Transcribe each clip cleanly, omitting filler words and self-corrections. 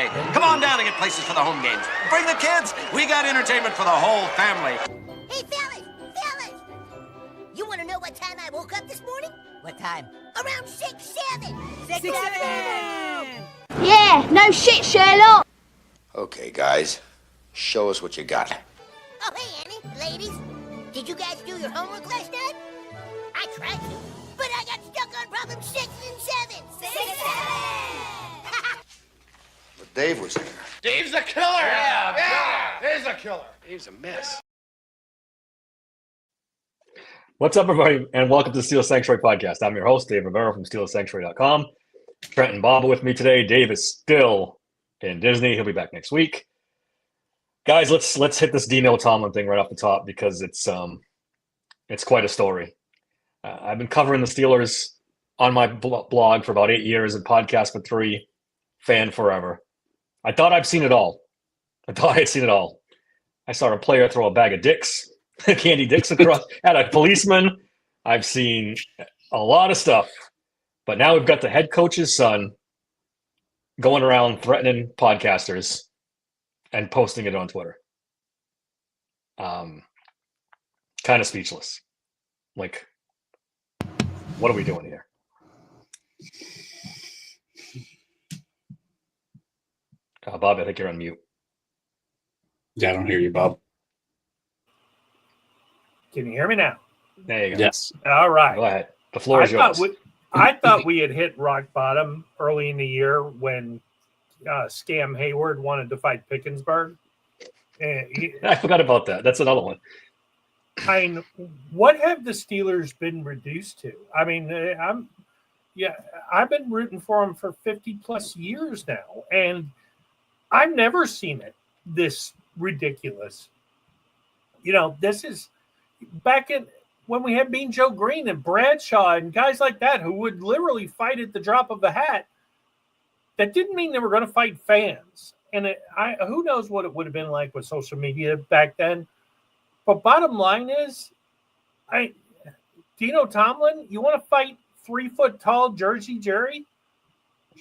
Come on down and get places for the home games. Bring the kids. We got entertainment for the whole family. Hey, fellas! You want to know what time I woke up this morning? What time? Around 6-7. 6-7! Yeah, no shit, Sherlock. Okay, guys, show us what you got. Oh, hey, Annie, ladies. Did you guys do your homework last night? I tried to, but I got stuck on problem 6 and 7. 6-7! But Dave was there. Dave's a killer! Yeah! Dave's a killer. Dave's a mess. What's up, everybody, and welcome to the Steel Sanctuary Podcast. I'm your host, Dave Rivera from SteelSanctuary.com. Trent and Bob are with me today. Dave is still in Disney. He'll be back next week. Guys, let's hit this Dino Tomlin thing right off the top because it's quite a story. I've been covering the Steelers on my blog for about 8 years and podcast for 3, fan forever. I thought I'd seen it all. I saw a player throw a bag of dicks, candy dicks across at a policeman. I've seen a lot of stuff, but now we've got the head coach's son going around threatening podcasters and posting it on Twitter. Kind of speechless. Like, what are we doing here? Bob, I think you're on mute. Yeah, I don't hear you, Bob. Can you hear me now? There you go. Yes. All right. Go ahead. The floor is yours. I thought we had hit rock bottom early in the year when Scam Hayward wanted to fight Pickensburg. I forgot about that. That's another one. I mean, what have the Steelers been reduced to? I mean, I've been rooting for them for 50 plus years now, and I've never seen it this ridiculous. You know, this is back in when we had Mean Joe Green and Bradshaw and guys like that who would literally fight at the drop of a hat. That didn't mean they were going to fight fans. And who knows what it would have been like with social media back then. But bottom line is, Dino Tomlin, you want to fight 3-foot-tall Jersey Jerry?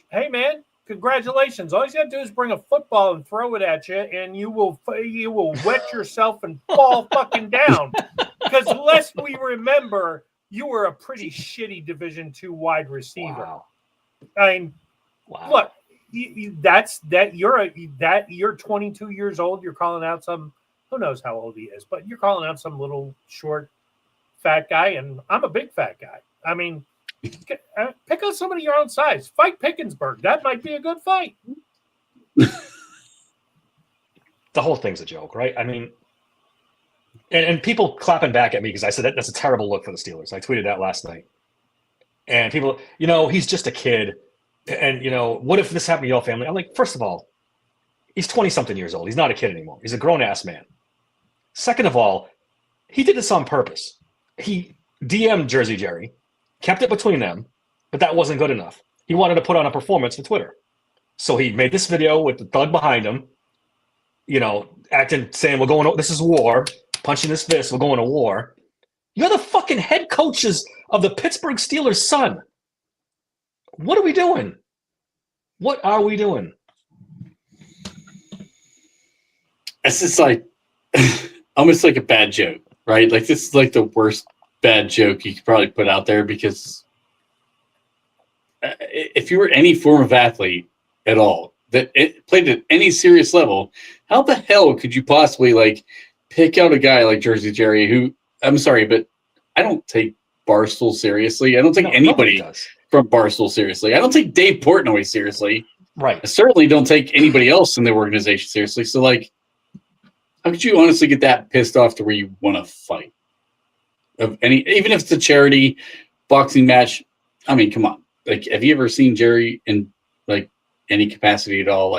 Hey, man, congratulations. All you got to do is bring a football and throw it at you, and you will wet yourself and fall fucking down. Because lest we remember, you were a pretty shitty Division II wide receiver. Wow. I mean, wow. Look, you're 22 years old. You're calling out some, who knows how old he is, but you're calling out some little short, fat guy, and I'm a big fat guy. I mean, pick on somebody your own size. Fight Pickensburg. That might be a good fight. The whole thing's a joke, right? I mean, and people clapping back at me because I said that's a terrible look for the Steelers. I tweeted that last night. And people, he's just a kid. And, what if this happened to your family? I'm like, first of all, he's 20-something years old. He's not a kid anymore. He's a grown-ass man. Second of all, he did this on purpose. He DM'd Jersey Jerry, kept it between them, but that wasn't good enough. He wanted to put on a performance for Twitter. So he made this video with the thug behind him, saying, we're going, this is war, punching his fist, we're going to war. You're the fucking head coaches of the Pittsburgh Steelers' son. What are we doing? What are we doing? It's just like almost like a bad joke, right? Like this is like the worst bad joke you could probably put out there because if you were any form of athlete at all that it played at any serious level, how the hell could you possibly pick out a guy like Jersey Jerry who, I'm sorry, but I don't take Barstool seriously. I don't take anybody from Barstool seriously. I don't take Dave Portnoy seriously. Right. I certainly don't take anybody else in the organization seriously. So, how could you honestly get that pissed off to where you want to fight? Even if it's a charity boxing match, I mean, come on. Have you ever seen Jerry in any capacity at all?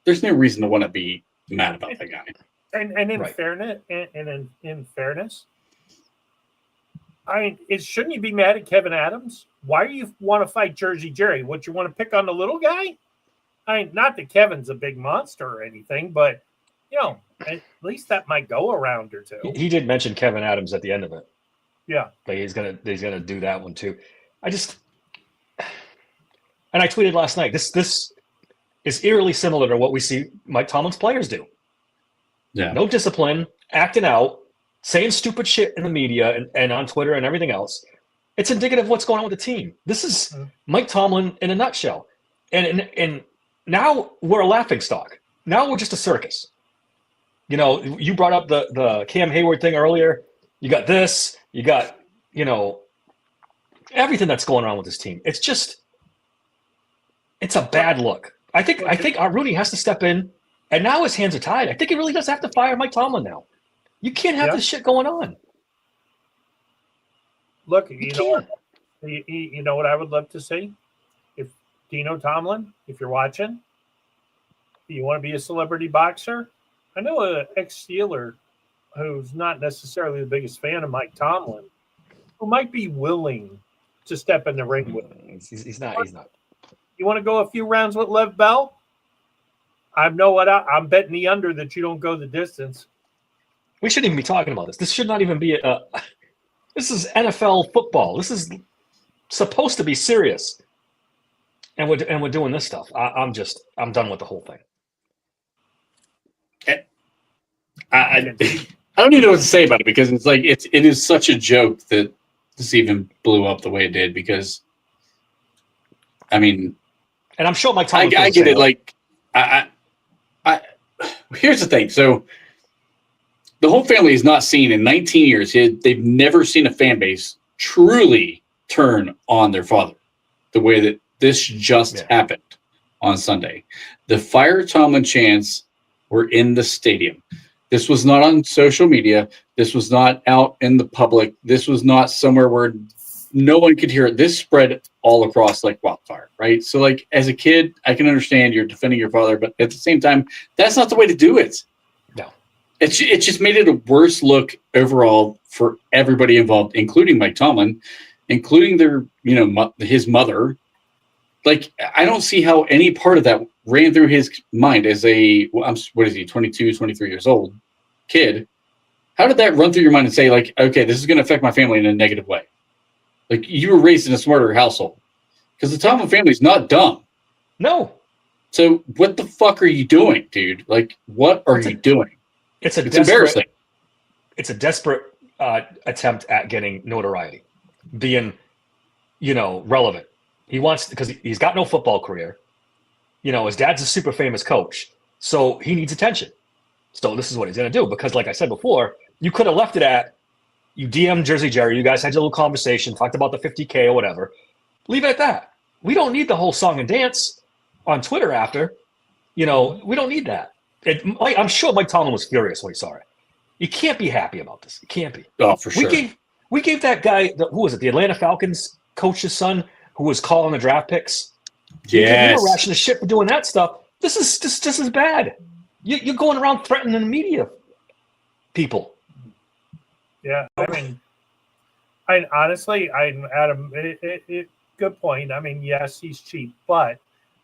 There's no reason to want to be mad about that guy. And in fairness, in fairness, I mean, shouldn't you be mad at Kevin Adams? Why do you want to fight Jersey Jerry? What, you want to pick on the little guy? I mean, not that Kevin's a big monster or anything, but at least that might go a round or two. He did mention Kevin Adams at the end of it. Yeah, but he's gonna do that one too. And I tweeted last night. This is eerily similar to what we see Mike Tomlin's players do. Yeah. No discipline, acting out, saying stupid shit in the media and on Twitter and everything else. It's indicative of what's going on with the team. This is Mike Tomlin in a nutshell. And now we're a laughingstock. Now we're just a circus. You know, you brought up the Cam Hayward thing earlier. You got this. You got, you know, everything that's going on with this team. It's just, it's a bad look. I think Rooney has to step in, and now his hands are tied. I think he really does have to fire Mike Tomlin now. You can't have this shit going on. Look, you know what I would love to see? If Dino Tomlin, if you're watching, you want to be a celebrity boxer? I know an ex-Steeler who's not necessarily the biggest fan of Mike Tomlin, who might be willing to step in the ring with him. He's not. You want to go a few rounds with Lev Bell? I'm betting the under that you don't go the distance. We shouldn't even be talking about this. This should not even be this is NFL football. This is supposed to be serious. And we're doing this stuff. I'm done with the whole thing. I don't even know what to say about it, because it's like it is such a joke that this even blew up the way it did, because I mean, and I'm sure Mike Tomlin I get it. Like I here's the thing. So the whole family has not seen in 19 years. They've never seen a fan base truly turn on their father the way that this just happened on Sunday. The Fire Tomlin chants were in the stadium. This was not on social media. This was not out in the public. This was not somewhere where no one could hear it. This spread all across like wildfire, right? So like as a kid, I can understand you're defending your father, but at the same time, that's not the way to do it. No. It just made it a worse look overall for everybody involved, including Mike Tomlin, including his mother. Like, I don't see how any part of that ran through his mind as what is he, 22, 23 years old kid. How did that run through your mind and say, like, okay, this is going to affect my family in a negative way? Like, you were raised in a smarter household. Because the Tomlin family is not dumb. No. So what the fuck are you doing, dude? Like, what are you doing? It's embarrassing. It's a desperate attempt at getting notoriety, being, relevant. He wants, because he's got no football career. His dad's a super famous coach, so he needs attention. So this is what he's going to do. Because like I said before, you could have left it at, you DM Jersey Jerry, you guys had your little conversation, talked about the 50K or whatever. Leave it at that. We don't need the whole song and dance on Twitter after. We don't need that. I'm sure Mike Tomlin was furious when he saw it. You can't be happy about this. You can't be. Oh, for sure. We gave that guy, who was it, the Atlanta Falcons coach's son, who was calling the draft picks. Yes. You were rationing the shit for doing that stuff. This is just as bad. You're going around threatening the media people. Yeah, honestly, Adam, good point. I mean, yes, he's cheap, but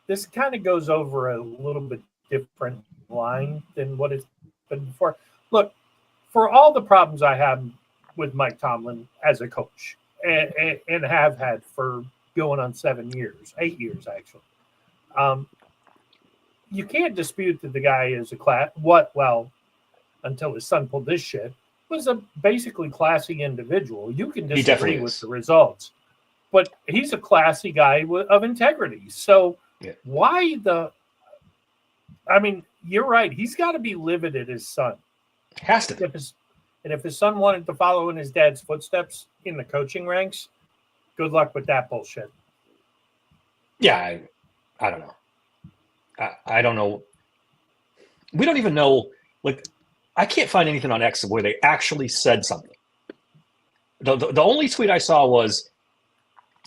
this kind of goes over a little bit different line than what it's been before. Look, for all the problems I have with Mike Tomlin as a coach, and have had for going on 8 years actually, you can't dispute that the guy is until his son pulled this shit, was a basically classy individual. You can disagree with the results, but he's a classy guy of integrity. So why you're right. He's got to be livid at his son. Has to. If his son wanted to follow in his dad's footsteps in the coaching ranks, good luck with that bullshit. Yeah, I don't know. I don't know. We don't even know, like, I can't find anything on X where they actually said something. The only tweet I saw was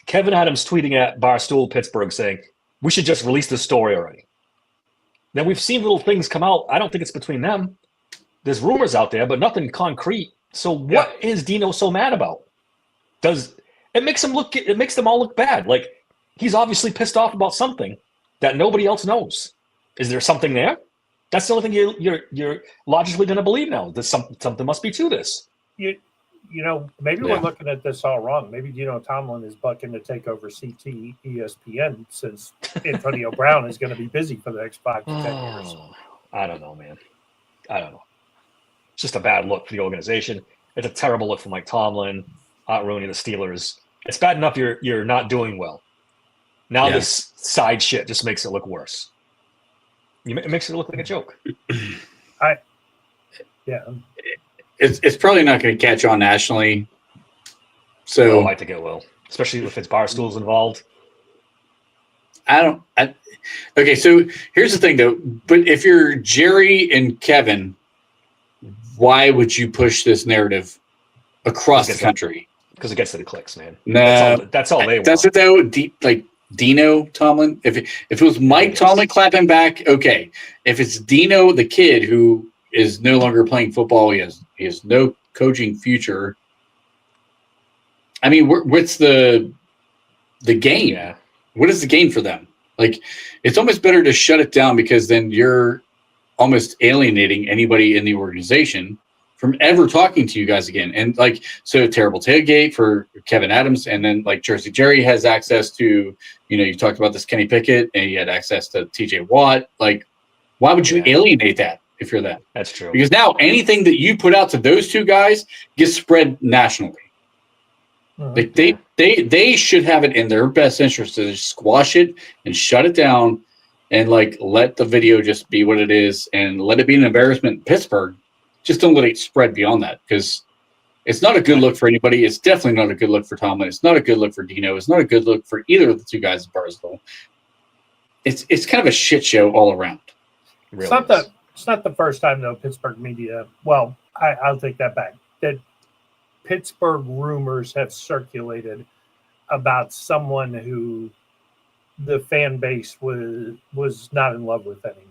Kevin Adams tweeting at Barstool Pittsburgh saying, we should just release this story already. Then we've seen little things come out. I don't think it's between them. There's rumors out there, but nothing concrete. So what is Dino so mad about? It makes them all look bad. Like, he's obviously pissed off about something that nobody else knows. Is there something there? That's the only thing you're logically going to believe now. There's something must be to this. You maybe Yeah. we're looking at this all wrong. Maybe Tomlin is bucking to take over CT ESPN since Antonio Brown is going to be busy for the next 5 to 10 years. I don't know, man. I don't know. It's just a bad look for the organization. It's a terrible look for Mike Tomlin, Rooney, the Steelers. It's bad enough you're not doing well. Now this side shit just makes it look worse. It makes it look like a joke. It's probably not going to catch on nationally. So I think it will, especially if it's Barstool's involved. Okay, so here's the thing, though. But if you're Jerry and Kevin, why would you push this narrative across the country? Because it gets to the clicks, man. No, that's all they want. Does it though? Dino Tomlin. If it was Mike Tomlin clapping back, okay. If it's Dino the kid who is no longer playing football, he has no coaching future. I mean, what's the gain? Yeah. What is the gain for them? Like, it's almost better to shut it down because then you're almost alienating anybody in the organization from ever talking to you guys again. And like, so terrible tailgate for Kevin Adams. And then like Jersey Jerry has access to, you talked about this Kenny Pickett and he had access to TJ Watt. Like, why would you alienate that if you're them? That's true. Because now anything that you put out to those two guys gets spread nationally. Like they should have it in their best interest to just squash it and shut it down and like let the video just be what it is and let it be an embarrassment in Pittsburgh. Just don't let it spread beyond that because it's not a good look for anybody. It's definitely not a good look for Tomlin. It's not a good look for Dino. It's not a good look for either of the two guys at Barstool. It's kind of a shit show all around. Really It's not the first time though Pittsburgh media. Well, I'll take that back. That Pittsburgh rumors have circulated about someone who the fan base was not in love with anymore.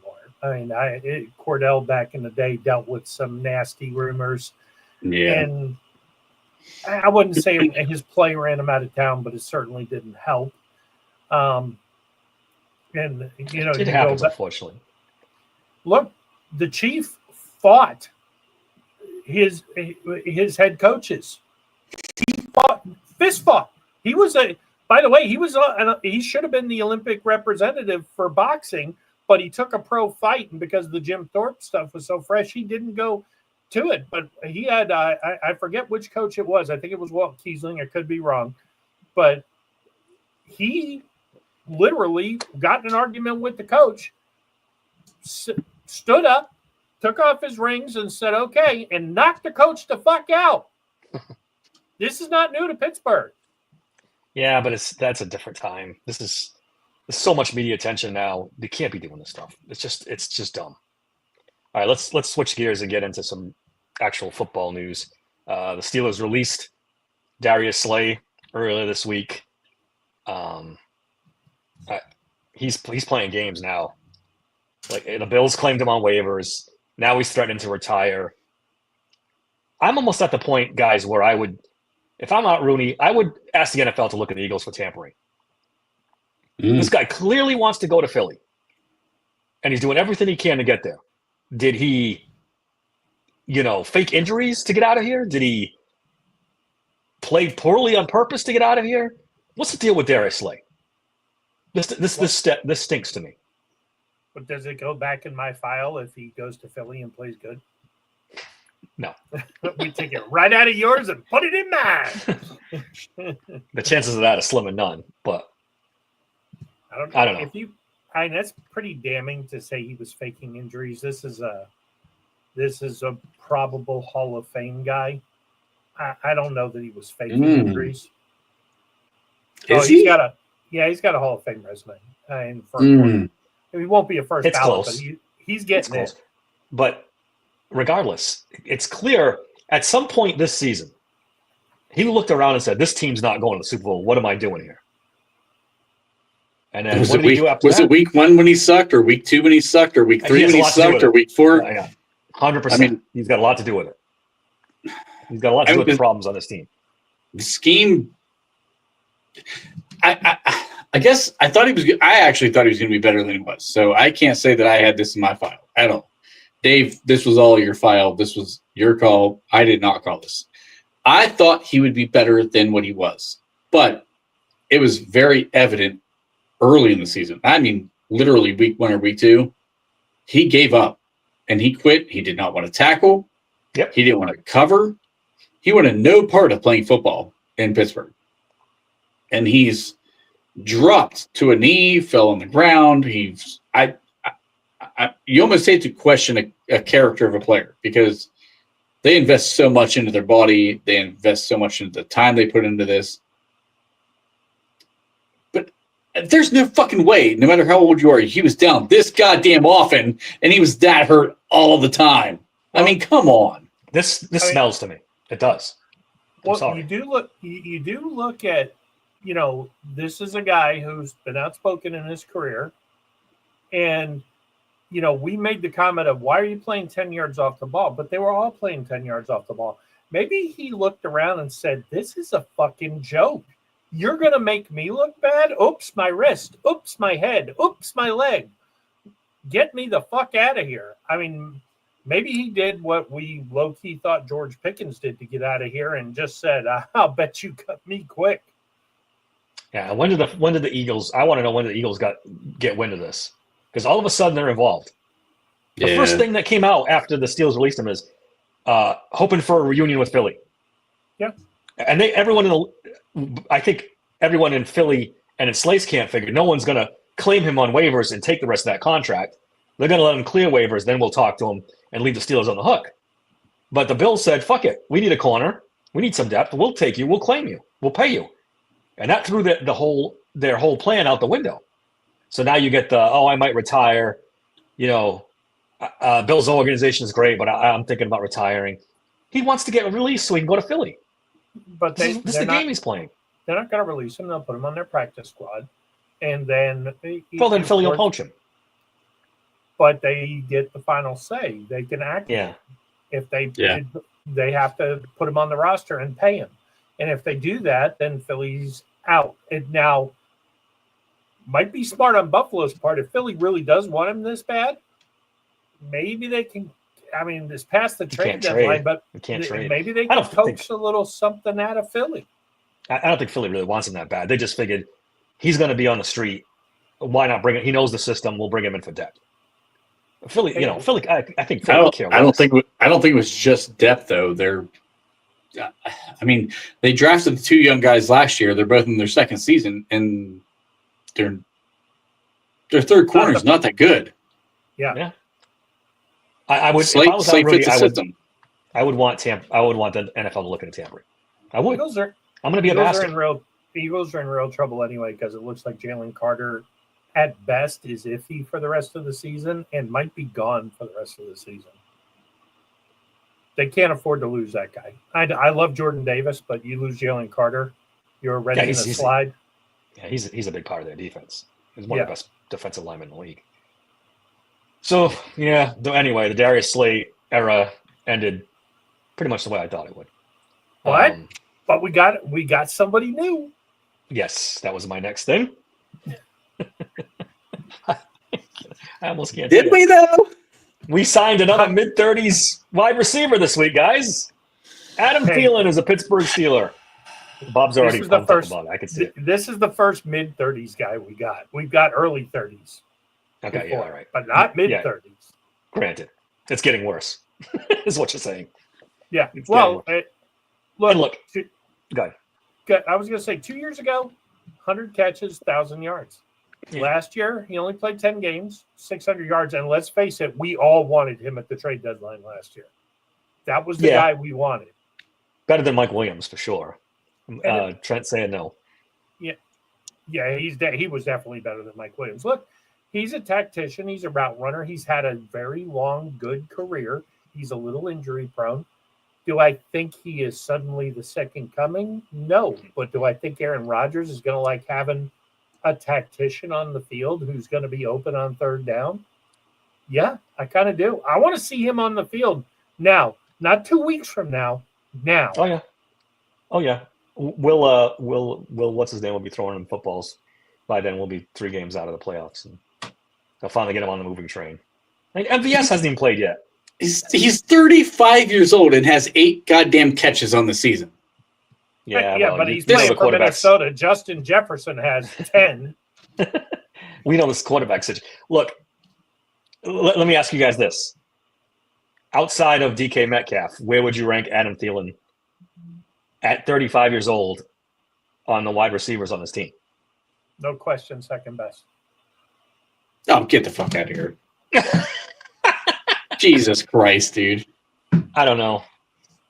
I mean, Cordell back in the day dealt with some nasty rumors. Yeah. And I wouldn't say his play ran him out of town, but it certainly didn't help. And, it happens, unfortunately. Look, the Chief fought his head coaches. Fist fought. He was by the way, he should have been the Olympic representative for boxing, but he took a pro fight, and because the Jim Thorpe stuff was so fresh, he didn't go to it. But he had I forget which coach it was. I think it was Walt Kiesling. I could be wrong, but he literally got in an argument with the coach, stood up, took off his rings and said, okay, and knocked the coach the fuck out. This is not new to Pittsburgh. Yeah, but that's a different time. There's so much media attention now. They can't be doing this stuff. It's just dumb. All right, let's switch gears and get into some actual football news. The Steelers released Darius Slay earlier this week. He's playing games now. Like the Bills claimed him on waivers. Now he's threatening to retire. I'm almost at the point, guys, where I would, if I'm not Rooney, I would ask the NFL to look at the Eagles for tampering. This guy clearly wants to go to Philly, and he's doing everything he can to get there. Did he, fake injuries to get out of here? Did he play poorly on purpose to get out of here? What's the deal with Darius Slay? This stinks to me. But does it go back in my file if he goes to Philly and plays good? No. We take it right out of yours and put it in mine. The chances of that are slim and none, but I don't know. That's pretty damning to say he was faking injuries. This is a probable Hall of Fame guy. I don't know that he was faking injuries. He's got a Hall of Fame resume. He won't be a first it's ballot, close. but he's getting it. But regardless, it's clear at some point this season, he looked around and said, this team's not going to the Super Bowl. What am I doing here? And then what did he do after that? Was it week 1 when he sucked, or week 2 when he sucked, or week 3 when he sucked, or week 4? Yeah, 100%. I mean, he's got a lot to do with it. He's got a lot to do with the problems on this team. The scheme, I guess I thought he was good. I actually thought he was going to be better than he was. So I can't say that I had this in my file at all. Dave, this was all your file. This was your call. I did not call this. I thought he would be better than what he was, but it was very evident early in the season. I mean, literally week 1 or week 2, he gave up and he quit. He did not want to tackle. Yep. He didn't want to cover. He wanted no part of playing football in Pittsburgh. And he's dropped to a knee, fell on the ground. You almost hate to question a character of a player because they invest so much into their body. They invest so much into the time they put into this. But there's no fucking way, no matter how old you are, he was down this goddamn often, and he was that hurt all the time. I mean, come on. This smells to me. It does. Well, sorry. you do look at, this is a guy who's been outspoken in his career, and we made the comment of why are you playing 10 yards off the ball? But they were all playing 10 yards off the ball. Maybe he looked around and said, "This is a fucking joke. You're gonna make me look bad. Oops, my wrist. Oops, my head. Oops, my leg. Get me the fuck out of here." I mean, maybe he did what we low-key thought George Pickens did to get out of here and just said, "I'll bet you cut me quick." Yeah. When did the Eagles? I want to know when the Eagles get wind of this, because all of a sudden they're involved. The first thing that came out after the Steelers released him is hoping for a reunion with Philly. Yeah. And I think everyone in Philly and in Slate's camp figured no one's going to claim him on waivers and take the rest of that contract. They're going to let him clear waivers, then we'll talk to him and leave the Steelers on the hook. But the Bills said, fuck it. We need a corner. We need some depth. We'll take you. We'll claim you. We'll pay you. And that threw their whole plan out the window. So now you get I might retire. Bill's organization is great, but I'm thinking about retiring. He wants to get released so he can go to Philly. But This is the game he's playing. They're not going to release him. They'll put him on their practice squad, and then Then Philly will poach him. But they get the final say. They can act. Yeah. If they have to put him on the roster and pay him, and if they do that, then Philly's out. And now might be smart on Buffalo's part. If Philly really does want him this bad, maybe they can. I mean, it's past the trade deadline, but maybe they can coax a little something out of Philly. I don't think Philly really wants him that bad. They just figured he's going to be on the street. Why not bring him? He knows the system. We'll bring him in for depth. Philly, Philly. I think Philly care less. I don't think it was just depth though. They drafted the 2 young guys last year. They're both in their second season, and their third corner is not that good. Yeah. I would. Slate, if I was that rookie, fits the system. I would want Tampa. I would want the NFL to look into tampering. I would. I'm going to be a bastard. The Eagles are in real trouble anyway because it looks like Jalen Carter, at best, is iffy for the rest of the season and might be gone for the rest of the season. They can't afford to lose that guy. I love Jordan Davis, but you lose Jalen Carter, you're ready to slide. He's a big part of their defense. He's one of the best defensive linemen in the league. So, anyway, the Darius Slay era ended pretty much the way I thought it would. What? But we got somebody new. Yes, that was my next thing. I almost can't. Did we though? We signed another mid-30s wide receiver this week, guys. Adam Thielen is a Pittsburgh Steeler. Bob's already pumped up about it. I can see it. This is the first mid-30s guy we got. We've got early 30s. Okay, before, yeah, all right. But not mid-30s. Yeah. Granted, it's getting worse, is what you're saying. Yeah. It's look. Go ahead. I was going to say 2 years ago, 100 catches, 1,000 yards. Yeah. Last year, he only played 10 games, 600 yards. And let's face it, we all wanted him at the trade deadline last year. That was the guy we wanted. Better than Mike Williams, for sure. Trent saying no. Yeah, he was definitely better than Mike Williams. Look, he's a tactician. He's a route runner. He's had a very long, good career. He's a little injury prone. Do I think he is suddenly the second coming? No. But do I think Aaron Rodgers is going to like having a tactician on the field who's going to be open on third down? Yeah, I kind of do. I want to see him on the field now, not 2 weeks from now. Now. Oh yeah. Will what's his name will be throwing him footballs. By then we'll be 3 games out of the playoffs, and they'll finally get him on the moving train. Like, MVS hasn't even played yet. He's 35 years old and has 8 goddamn catches on the season. Yeah, yeah, well, but he's you know playing the for quarterbacks. Minnesota. Justin Jefferson has 10. We know this quarterback situation. Look, let me ask you guys this: outside of DK Metcalf, where would you rank Adam Thielen at 35 years old on the wide receivers on this team? No question, second best. Oh, get the fuck out of here. Jesus Christ, dude. I don't know.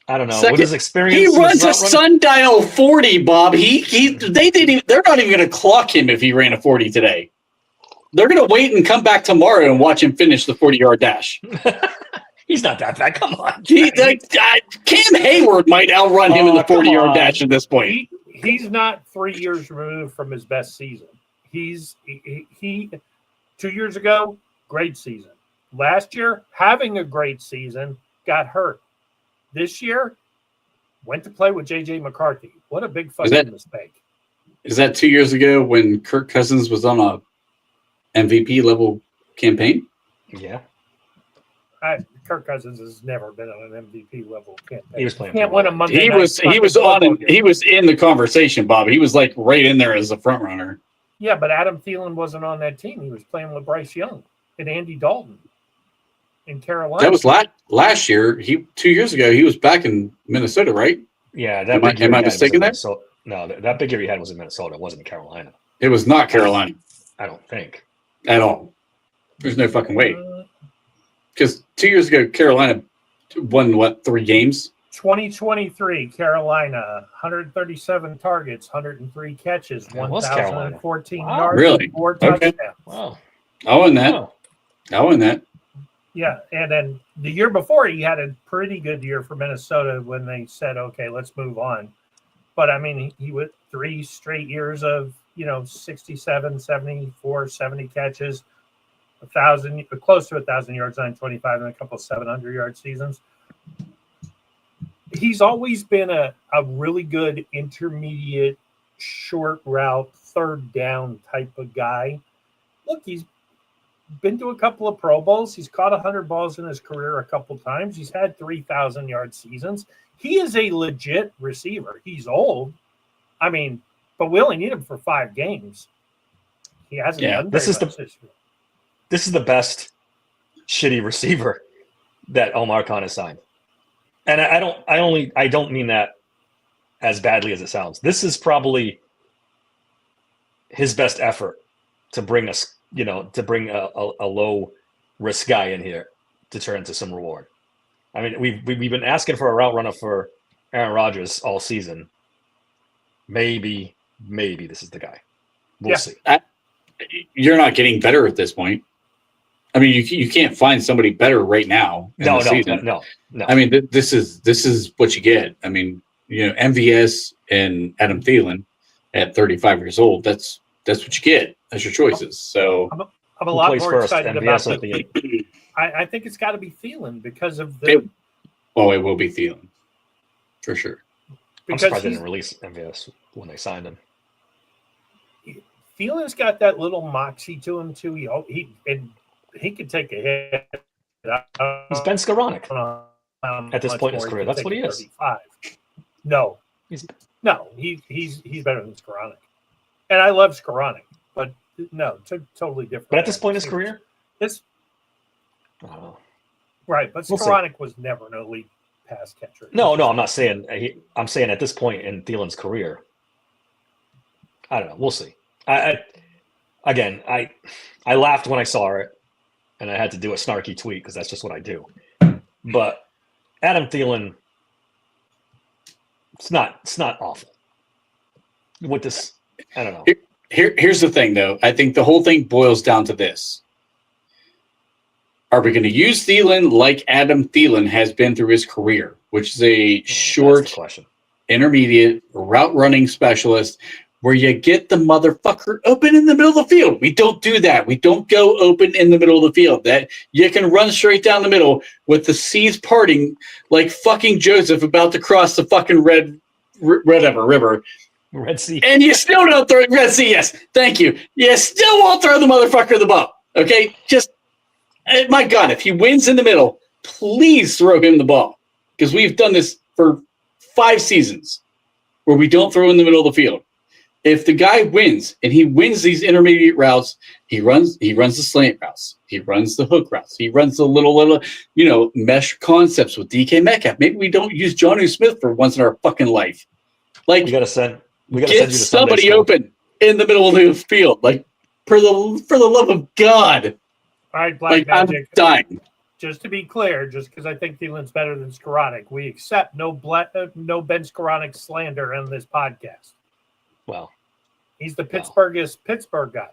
Second- With his experience, He with runs a route running- sundial 40, Bob. They're not even going to clock him if he ran a 40 today. They're going to wait and come back tomorrow and watch him finish the 40-yard dash. He's not that bad. Come on. Cam Hayward might outrun him in the come 40-yard on. dash at this point. He's not 3 years removed from his best season. He 2 years ago, great season. Last year, having a great season, got hurt. This year, went to play with J.J. McCarthy. What a big fucking mistake. Is that 2 years ago when Kirk Cousins was on a MVP level campaign? Yeah, Kirk Cousins has never been on an MVP level campaign. he was playing. Can't pretty win a well. Monday He night was fucking on football it. game. He was in the conversation, Bob. He was like right in there as a front runner. Yeah, but Adam Thielen wasn't on that team. He was playing with Bryce Young and Andy Dalton in Carolina. That was last year. 2 years ago, he was back in Minnesota, right? Yeah, that Am I- big year am I he had was mistaken in there? Minnesota. No, that big year he had was in Minnesota. It wasn't in Carolina. It was not Carolina I don't think. at all. There's no fucking way. Uh, Because 2 years ago, Carolina won, 3 games? 2023, Carolina, 137 targets, 103 catches, That was Carolina. 1,014 Wow. yards, Really? and 4 Okay. touchdowns. Wow. I'll win that. Wow. I'll win that. Yeah, and then the year before, he had a pretty good year for Minnesota when they said, okay, let's move on. But, I mean, he went 3 straight years of, 67, 74, 70 catches, 1,000, close to 1,000 yards, 925, and a couple of 700-yard seasons. He's always been a really good intermediate, short route, third down type of guy. Look, he's been to a couple of Pro Bowls. He's caught 100 balls in his career a couple times. He's had 3,000-yard seasons. He is a legit receiver. He's old. I mean, but we only need him for 5 games. He hasn't done this very is the- much this year. This is the best shitty receiver that Omar Khan has signed. And I don't mean that as badly as it sounds. This is probably his best effort to bring us, to bring a low risk guy in here to turn into some reward. I mean, we've been asking for a route runner for Aaron Rodgers all season. Maybe this is the guy. We'll see. You're not getting better at this point. I mean, you can't find somebody better right now in the season. No. I mean, this is what you get. I mean, MVS and Adam Thielen at 35 years old. That's what you get. That's your choices. So I'm a Who lot plays more first, excited MVS about or the. Thielen? I think it's got to be Thielen because of it will be Thielen for sure. I'm because surprised they he's, didn't release MVS when they signed him. Thielen's got that little moxie to him too. He could take a hit. He's Ben Skoranek. At this point in his career. That's what he is. 35. No, He's he's better than Skoranek, and I love Skoranek, but no, totally different. But at this point in his career, this I don't know. right, but We'll see. Skoranek was never an elite pass catcher. No, I'm not saying. I'm saying at this point in Thielen's career, I don't know. We'll see. I laughed when I saw it, and I had to do a snarky tweet because that's just what I do. But Adam Thielen, it's not awful. With this, I don't know. Here's the thing, though. I think the whole thing boils down to this. Are we going to use Thielen like Adam Thielen has been through his career, which is a short, That's the question. intermediate route running specialist where you get the motherfucker open in the middle of the field? We don't do that. We don't go open in the middle of the field. That you can run straight down the middle with the seas parting like fucking Joseph about to cross the fucking river. Red Sea. And you still don't throw Red Sea. Yes, thank you. You still won't throw the motherfucker the ball. Okay, just my God, if he wins in the middle, please throw him the ball because we've done this for 5 seasons. where we don't throw in the middle of the field. If the guy wins and he wins these intermediate routes, he runs the slant routes, he runs the hook routes, he runs the little mesh concepts with DK Metcalf. Maybe we don't use Johnny Smith for once in our fucking life. Like, We gotta send you get to Sunday somebody school. open in the middle of the field. Like, for the love of God. All right, Black Like, I'm Magic. dying. Just to be clear, just because I think Thielen's better than Skoranek, we accept no Ben Skoranek slander on this podcast. Well, He's the Pittsburgh guy.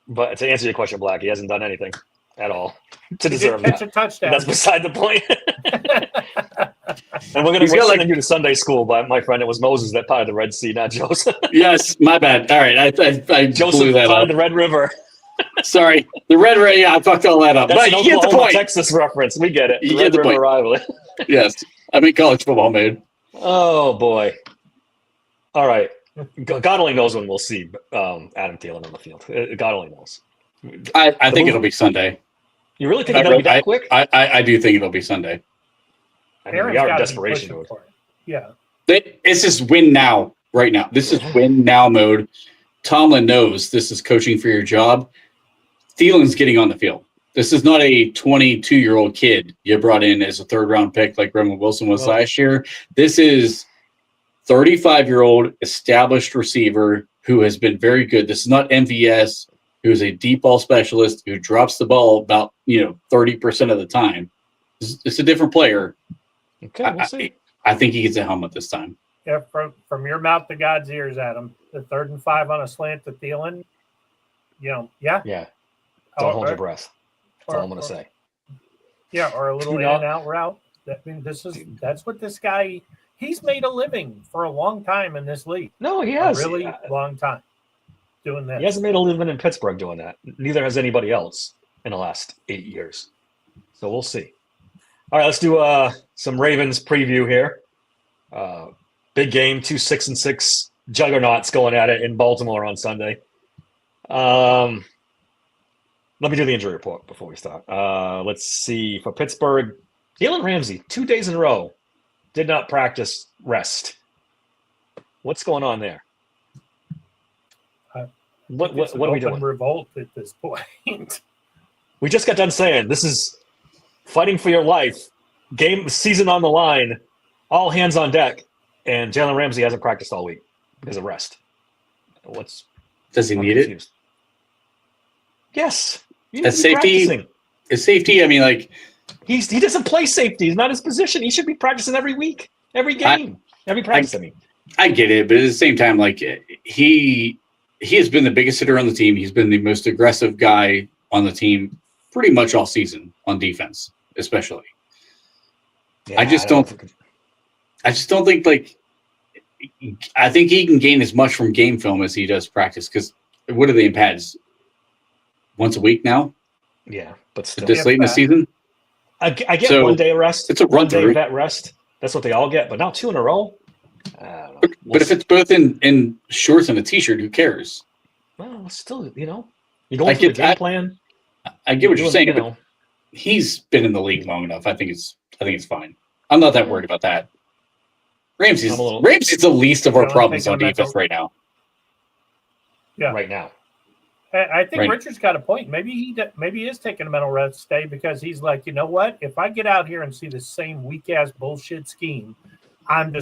but to answer your question, Black, he hasn't done anything at all to He did deserve catch that. a touchdown. That's beside the point. And we're He's got, sending you to Sunday school, but my friend, it was Moses that parted the Red Sea, not Joseph. Yes, my bad. All right, I Joseph blew that parted up. the Red River. Sorry, the Red Ray. Yeah, I fucked all that up. That's But an you get the Oklahoma, point. Texas reference. We get it. You Red get the River point. rivalry. Yes, I mean college football, man. Oh boy. All right. God only knows when we'll see Adam Thielen on the field. God only knows. I think it'll be Sunday. You really think it'll be that quick? I do think it'll be Sunday. I mean, Aaron's we are in gotta be desperation pushing mode. for it. Yeah. It's just win now, right now. This is win now mode. Tomlin knows this is coaching for your job. Thielen's getting on the field. This is not a 22-year-old kid you brought in as a third-round pick like Roman Wilson was last year. This is 35-year-old established receiver who has been very good. This is not MVS, who is a deep ball specialist who drops the ball about 30% of the time. It's a different player. Okay, we'll see. I think he gets a helmet this time. Yeah, from your mouth to God's ears, Adam. The 3rd and 5 on a slant to Thielen. Yeah. Yeah. Don't hold your breath. That's all I'm going to say. Yeah, or a little in and out route. That's what this guy. He's made a living for a long time in this league. No, he has. A really long time doing that. He hasn't made a living in Pittsburgh doing that. Neither has anybody else in the last 8 years. So we'll see. All right, let's do some Ravens preview here. Big game, 2 6-6 juggernauts going at it in Baltimore on Sunday. Let me do the injury report before we start. Let's see. For Pittsburgh, Jalen Ramsey, 2 days in a row, did not practice rest. What's going on there? What are we doing? Revolt at this point. We just got done saying this is fighting for your life, game season on the line, all hands on deck, and Jalen Ramsey hasn't practiced all week because of rest. Does he need it? Yes. As safety, I mean, like he doesn't play safety. He's not his position. He should be practicing every week, every game, every practice. I get it, but at the same time, like he has been the biggest hitter on the team. He's been the most aggressive guy on the team pretty much all season on defense, especially. Yeah, I just don't think like I think he can gain as much from game film as he does practice because what are they in pads? Once a week now? Yeah, but still. This late in the season? I get 1 day rest. It's a run day through. Vet rest. That's what they all get, but now 2 in a row? I don't know. But if it's both in shorts and a t-shirt, who cares? Well, still, you're going through the game plan. I get what you're saying, you but know. he's been in the league long enough. I think it's fine. I'm not that worried about that. Ramsey's the least of our problems on defense right now. Yeah, right now. I think Richard's got a point. Maybe he is taking a mental rest day because he's like, you know what? If I get out here and see the same weak ass bullshit scheme, I'm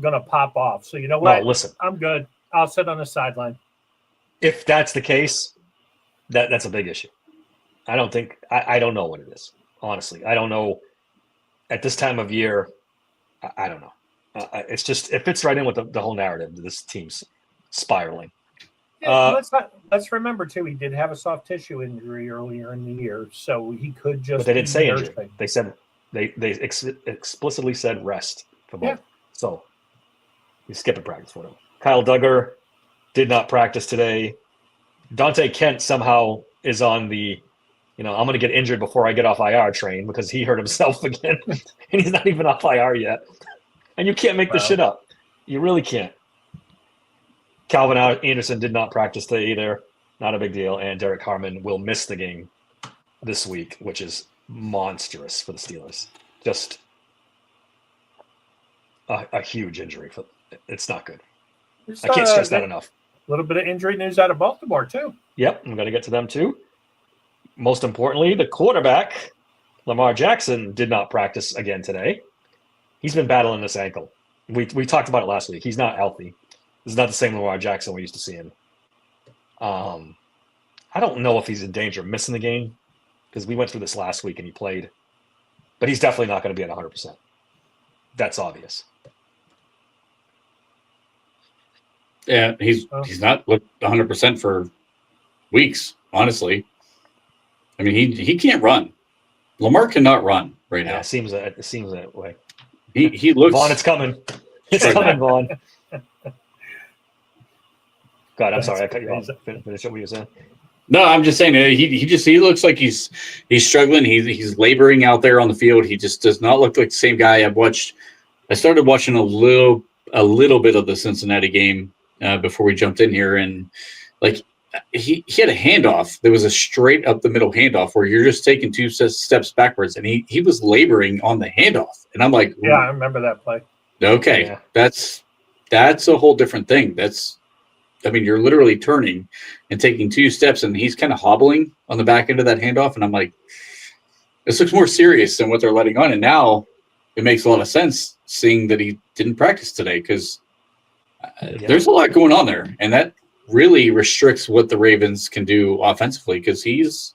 gonna pop off. So you know what? No, listen. I'm good. I'll sit on the sideline. If that's the case, that's a big issue. I don't think I don't know what it is. Honestly, I don't know. At this time of year, I don't know. It's just it fits right in with the whole narrative. This team's spiraling. Yeah, let's remember too. He did have a soft tissue injury earlier in the year, so he could just. But they didn't say nursing. injury. They said they explicitly said rest for both. Yeah. So you skip a practice for him. Kyle Duggar did not practice today. Dante Kent somehow is on the, I'm going to get injured before I get off IR train because he hurt himself again, and he's not even off IR yet. And you can't make this shit up. You really can't. Calvin Anderson did not practice today either. Not a big deal. And Derek Harmon will miss the game this week, which is monstrous for the Steelers. Just a huge injury. It's not good. There's, I can't stress that a enough. little bit of injury news out of Baltimore too. Yep, I'm going to get to them too. Most importantly, the quarterback, Lamar Jackson, did not practice again today. He's been battling this ankle. We talked about it last week. He's not healthy. This is not the same Lamar Jackson we used to see him. I don't know if he's in danger of missing the game because we went through this last week and he played. But he's definitely not going to be at 100%. That's obvious. Yeah, he's not looked 100% for weeks, honestly. I mean, he can't run. Lamar cannot run right Yeah, now. it seems that way. He looks. Vaughn, it's coming. It's coming, Vaughn. God, I'm sorry. I cut you off. Finish what you were saying. No, I'm just saying he looks like he's struggling. He's laboring out there on the field. He just does not look like the same guy. I started watching a little bit of the Cincinnati game before we jumped in here, and like he had a handoff. There was a straight up the middle handoff where you're just taking two steps backwards, and he was laboring on the handoff, and I'm like, ooh, Yeah, I remember that play. okay, Yeah. that's a whole different thing. I mean, you're literally turning and taking two steps, and he's kind of hobbling on the back end of that handoff. And I'm like, this looks more serious than what they're letting on. And now it makes a lot of sense seeing that he didn't practice today because there's a lot going on there. And that really restricts what the Ravens can do offensively because he's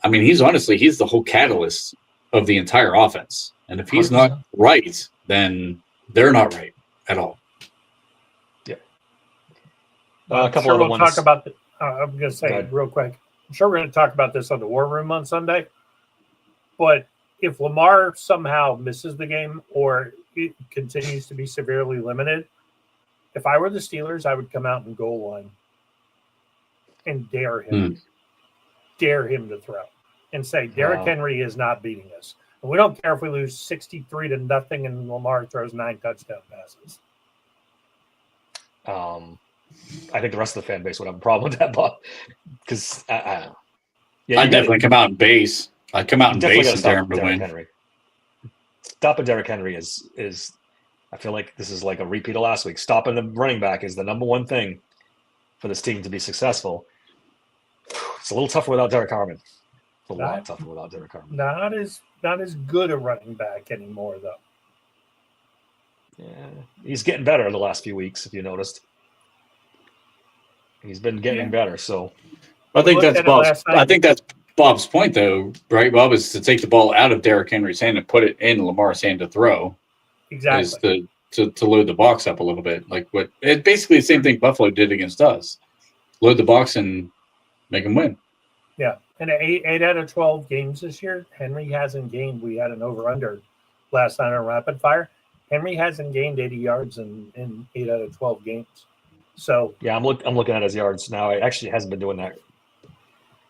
honestly the whole catalyst of the entire offense. And if he's not right, then they're not right at all. A couple sure other we'll ones. talk about I'm going to say real quick. I'm sure we're going to talk about this on the War Room on Sunday. But if Lamar somehow misses the game or it continues to be severely limited, if I were the Steelers, I would come out and goal line and dare him to throw and say, Derrick Henry is not beating us. And we don't care if we lose 63-0 and Lamar throws 9 touchdown passes. I think the rest of the fan base would have a problem with that, Bob. Because I'd definitely come out and base. I'd come out and base and dare him to win. Henry. Stopping Derrick Henry is I feel like this is like a repeat of last week. Stopping the running back is the number one thing for this team to be successful. It's a little tougher without Derek Harmon. It's a lot tougher without Derek Harmon. Not as good a running back anymore, though. Yeah, he's getting better in the last few weeks, if you noticed. He's been getting better, so I think that's Bob's point, though, right? Bob is to take the ball out of Derrick Henry's hand and put it in Lamar's hand to throw. Exactly. Is to load the box up a little bit, like what it's basically the same thing Buffalo did against us. Load the box and make them win. Yeah, and 8 out of 12 games this year, Henry hasn't gained. We had an over/under last night on Rapid Fire. Henry hasn't gained 80 yards in 8 out of 12 games. So yeah, I'm looking at his yards now. He actually hasn't been doing that.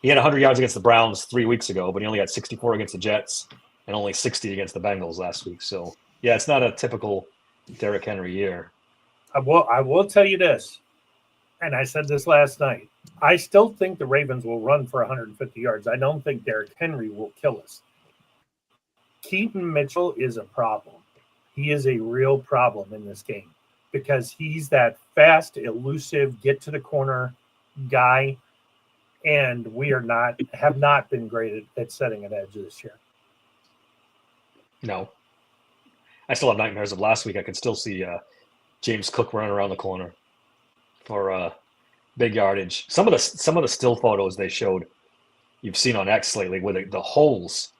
He had 100 yards against the Browns 3 weeks ago, but he only had 64 against the Jets and only 60 against the Bengals last week. So yeah, it's not a typical Derrick Henry year. I will tell you this, and I said this last night. I still think the Ravens will run for 150 yards. I don't think Derrick Henry will kill us. Keaton Mitchell is a problem. He is a real problem in this game because he's that fast, elusive, get to the corner guy, and we have not been great at setting an edge this year. No. I still have nightmares of last week. I could still see James Cook running around the corner for big yardage. Some of the still photos they showed you've seen on X lately with the holes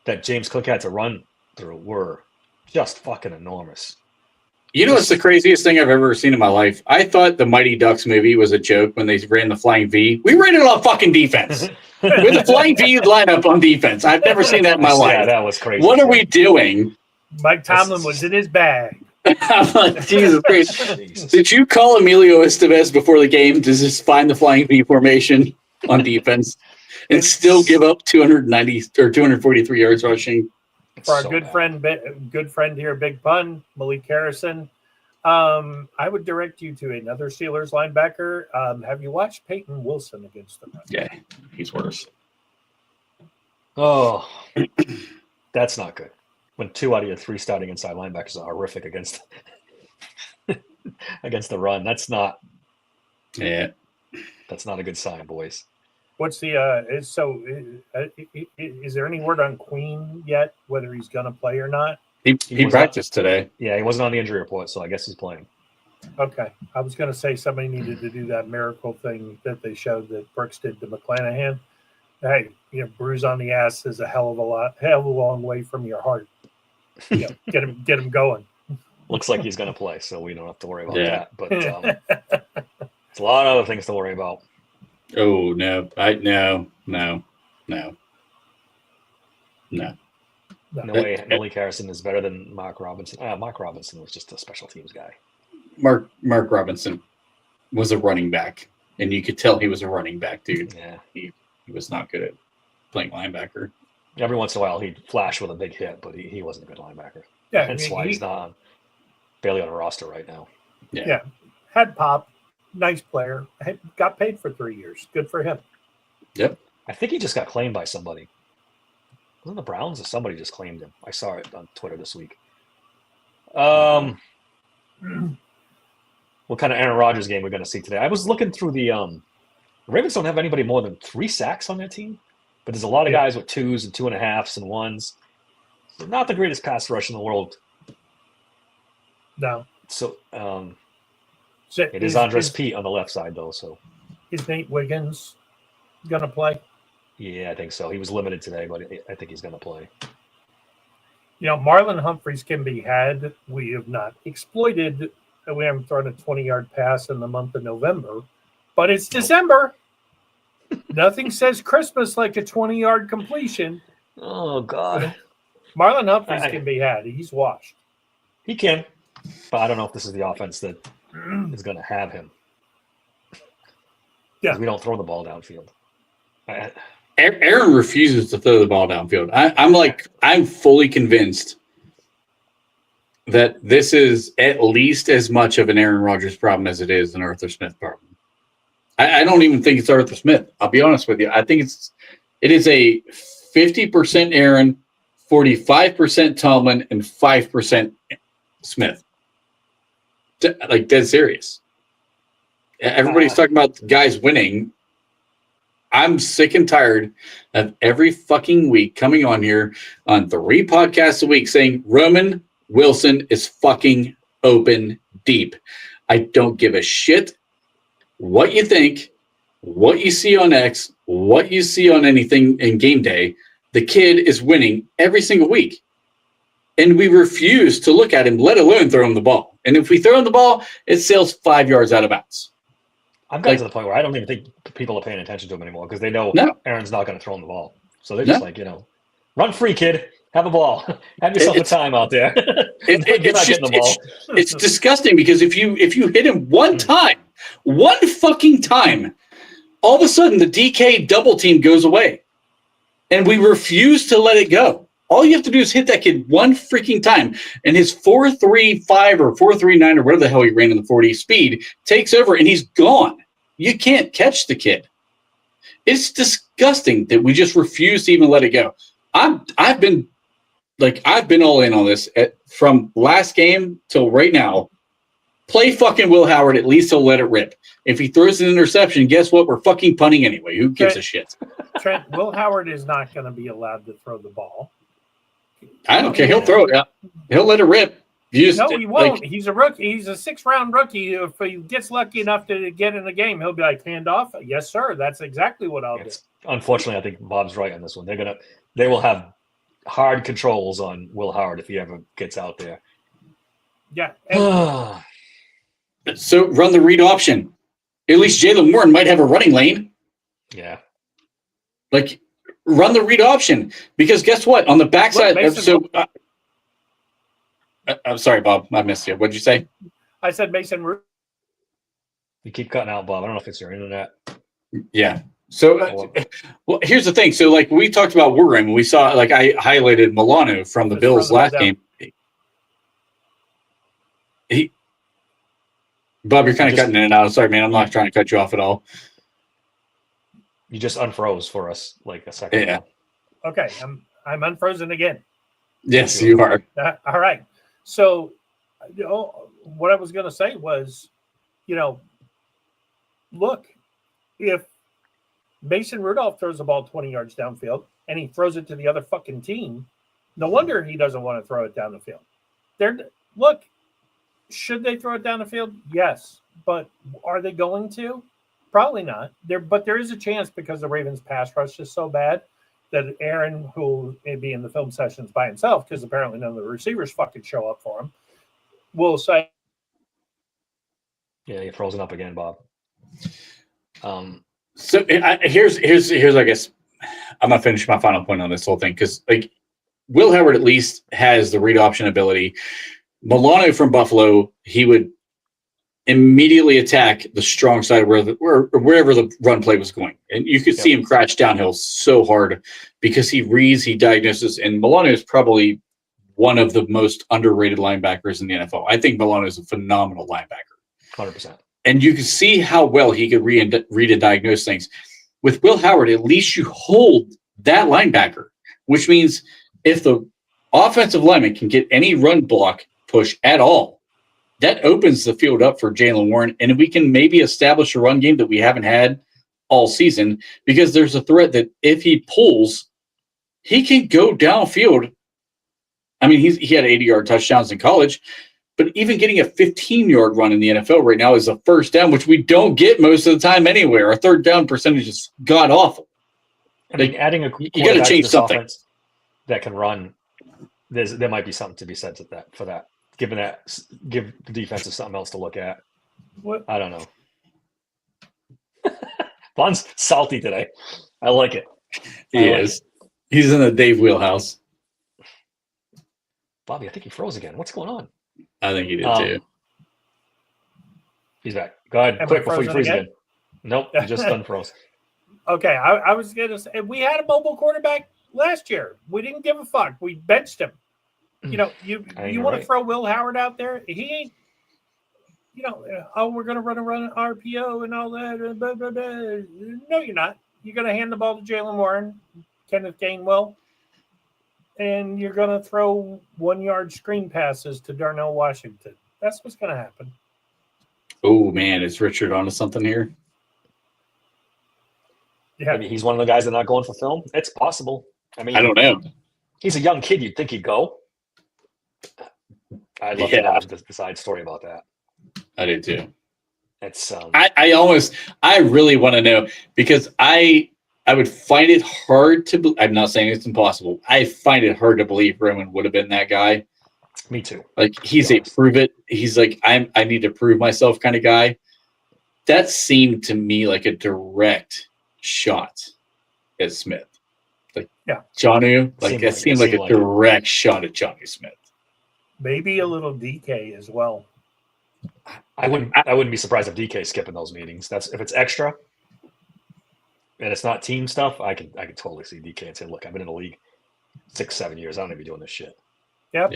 that James Cook had to run through were just fucking enormous. You know what's the craziest thing I've ever seen in my life? I thought the Mighty Ducks movie was a joke when they ran the Flying V. We ran it on fucking defense. With the Flying V lineup on defense. I've never seen that in my life. Yeah, that was crazy. What are we doing? Mike Tomlin was in his bag. I'm like, Jesus Christ. Did you call Emilio Estevez before the game to just find the Flying V formation on defense and still give up 290 or 243 yards rushing? For our good friend here, Big Pun, Malik Harrison, I would direct you to another Steelers linebacker. Have you watched Peyton Wilson against them? Yeah, he's worse. Oh, that's not good. When 2 out of your 3 starting inside linebackers are horrific against against the run. That's not Yeah. a good sign, boys. What's the is there any word on Queen yet, whether he's going to play or not? He was practiced today. Yeah, he wasn't on the injury report, so I guess he's playing. Okay. I was going to say somebody needed to do that miracle thing that they showed that Brooks did to McClanahan. Hey, bruise on the ass is a hell of a long way from your heart. Get him going. Looks like he's going to play, so we don't have to worry about Yeah. that. But it's a lot of other things to worry about. Oh no! No. No way Malik Harrison is better than Mark Robinson. Mark Robinson was just a special teams guy. Mark Robinson was a running back, and you could tell he was a running back, dude. Yeah. He was not good at playing linebacker. Every once in a while, he'd flash with a big hit, but he wasn't a good linebacker. Yeah, That's why he's not barely on a roster right now. Yeah. Had pop, nice player. Got paid for 3 years. Good for him. Yep. I think he just got claimed by somebody. Wasn't the Browns or somebody just claimed him? I saw it on Twitter this week. What kind of Aaron Rodgers game we're going to see today? I was looking through the Ravens don't have anybody more than 3 sacks on their team, but there's a lot of guys with 2s and 2.5s and 1s. So not the greatest pass rush in the world. No. So it is Andres Pete on the left side though. So is Nate Wiggins going to play? Yeah, I think so. He was limited today, but I think he's going to play. Marlon Humphreys can be had. We have not exploited. We haven't thrown a 20-yard pass in the month of November, but it's December. Nothing says Christmas like a 20-yard completion. Oh, God. Marlon Humphreys can be had. He's washed. He can, but I don't know if this is the offense that is going to have him. Yeah. We don't throw the ball downfield. Aaron refuses to throw the ball downfield. I'm fully convinced that this is at least as much of an Aaron Rodgers problem as it is an Arthur Smith problem. I don't even think it's Arthur Smith. I'll be honest with you. I think it is a 50% Aaron, 45% Tomlin, and 5% Smith. Like dead serious. Everybody's talking about guys winning. I'm sick and tired of every fucking week coming on here on 3 podcasts a week saying Roman Wilson is fucking open deep. I don't give a shit what you think, what you see on X, what you see on anything in game day. The kid is winning every single week. And we refuse to look at him, let alone throw him the ball. And if we throw him the ball, it sails 5 yards out of bounds. I've gotten to the point where I don't even think people are paying attention to him anymore because they know Aaron's not going to throw him the ball. So they're just run free, kid. Have a ball. Have yourself a time out there. It's disgusting because if you hit him one fucking time, all of a sudden the DK double team goes away. And we refuse to let it go. All you have to do is hit that kid one freaking time, and his 4.35 or 4.39 or whatever the hell he ran in the 40 speed takes over, and he's gone. You can't catch the kid. It's disgusting that we just refuse to even let it go. I've been all in on this from last game till right now. Play fucking Will Howard. At least he'll let it rip. If he throws an interception, guess what? We're fucking punting anyway. Who gives a shit? Trent, Will Howard is not going to be allowed to throw the ball. I don't care. He'll throw it out. He'll let it rip. No, he won't. He's a rookie. He's a 6th-round rookie. If he gets lucky enough to get in the game, he'll be like, hand off. Yes, sir. That's exactly what I'll do. Unfortunately, I think Bob's right on this one. They will have hard controls on Will Howard if he ever gets out there. Yeah. So run the read option. At least Jalen Warren might have a running lane. Yeah. Like, run the read option. Because guess what? On the backside. I'm sorry, Bob. I missed you. What did you say? I said Mason Rudolph. You keep cutting out, Bob. I don't know if it's your internet. Yeah. So, well, here's the thing. So, like, we talked about war room. We saw, like, I highlighted Milano from the Bills last game. Bob, you're kind of cutting in and out. Sorry, man. I'm not trying to cut you off at all. You just unfroze for us like a second ago. Okay, I'm unfrozen again. Yes, you are. All right. So what I was going to say was, look, if Mason Rudolph throws the ball 20 yards downfield and he throws it to the other fucking team, no wonder he doesn't want to throw it down the field. Look, should they throw it down the field? Yes. But are they going to? Probably not. But there is a chance because the Ravens pass rush is so bad that Aaron, who may be in the film sessions by himself, because apparently none of the receivers fucking show up for him, will say, Yeah, you're frozen up again, Bob. So here's I guess I'm gonna finish my final point on this whole thing because like Will Howard at least has the read option ability. Milano from Buffalo, he would immediately attack the strong side wherever the run play was going, and you could see him crash downhill so hard because he reads, he diagnoses, and Milano is probably one of the most underrated linebackers in the NFL. I think Milano is a phenomenal linebacker, 100%. and you can see how well he could read and diagnose things. With Will Howard, at least you hold that linebacker, which means if the offensive lineman can get any run block push at all, that opens the field up for Jaylen Warren, and we can maybe establish a run game that we haven't had all season because there's a threat that if he pulls, he can go downfield. I mean, he had 80-yard touchdowns in college, but even getting a 15-yard run in the NFL right now is a first down, which we don't get most of the time anywhere. Our third down percentage is god-awful. I mean, adding a you got to change something that can run. There might be something to be said for that. Give the defense something else to look at. What? I don't know. Von's salty today. I like it. He is. He's in the Dave wheelhouse. Bobby, I think he froze again. What's going on? I think he did too. He's back. Go ahead, Am quick I before you frozen freeze again? again. Nope, you just unfroze. Okay, I was going to say, we had a mobile quarterback last year. We didn't give a fuck. We benched him. You want to throw Will Howard out there? He ain't, we're going to run an RPO and all that. Blah, blah, blah. No, you're not. You're going to hand the ball to Jaylen Warren, Kenneth Gainwell, and you're going to throw 1-yard screen passes to Darnell Washington. That's what's going to happen. Oh, man, is Richard onto something here? Yeah. Maybe he's one of the guys that are not going for film. It's possible. I mean, I don't know. He's a young kid. You'd think he'd go. I'd love to know the side story about that. I do too. It's I really want to know because I would find it hard to. I'm not saying it's impossible. I find it hard to believe Roman would have been that guy. Me too. Like he's a prove it. He's like I need to prove myself kind of guy. That seemed to me like a direct shot at Smith. Like Jonnu, like that seemed like a direct shot at Jonnu Smith. Maybe a little DK as well. I wouldn't be surprised if DK skipping those meetings. That's if it's extra and it's not team stuff. I could totally see DK and say, "Look, I've been in the league 6-7 years. I don't need to be doing this shit." Yeah.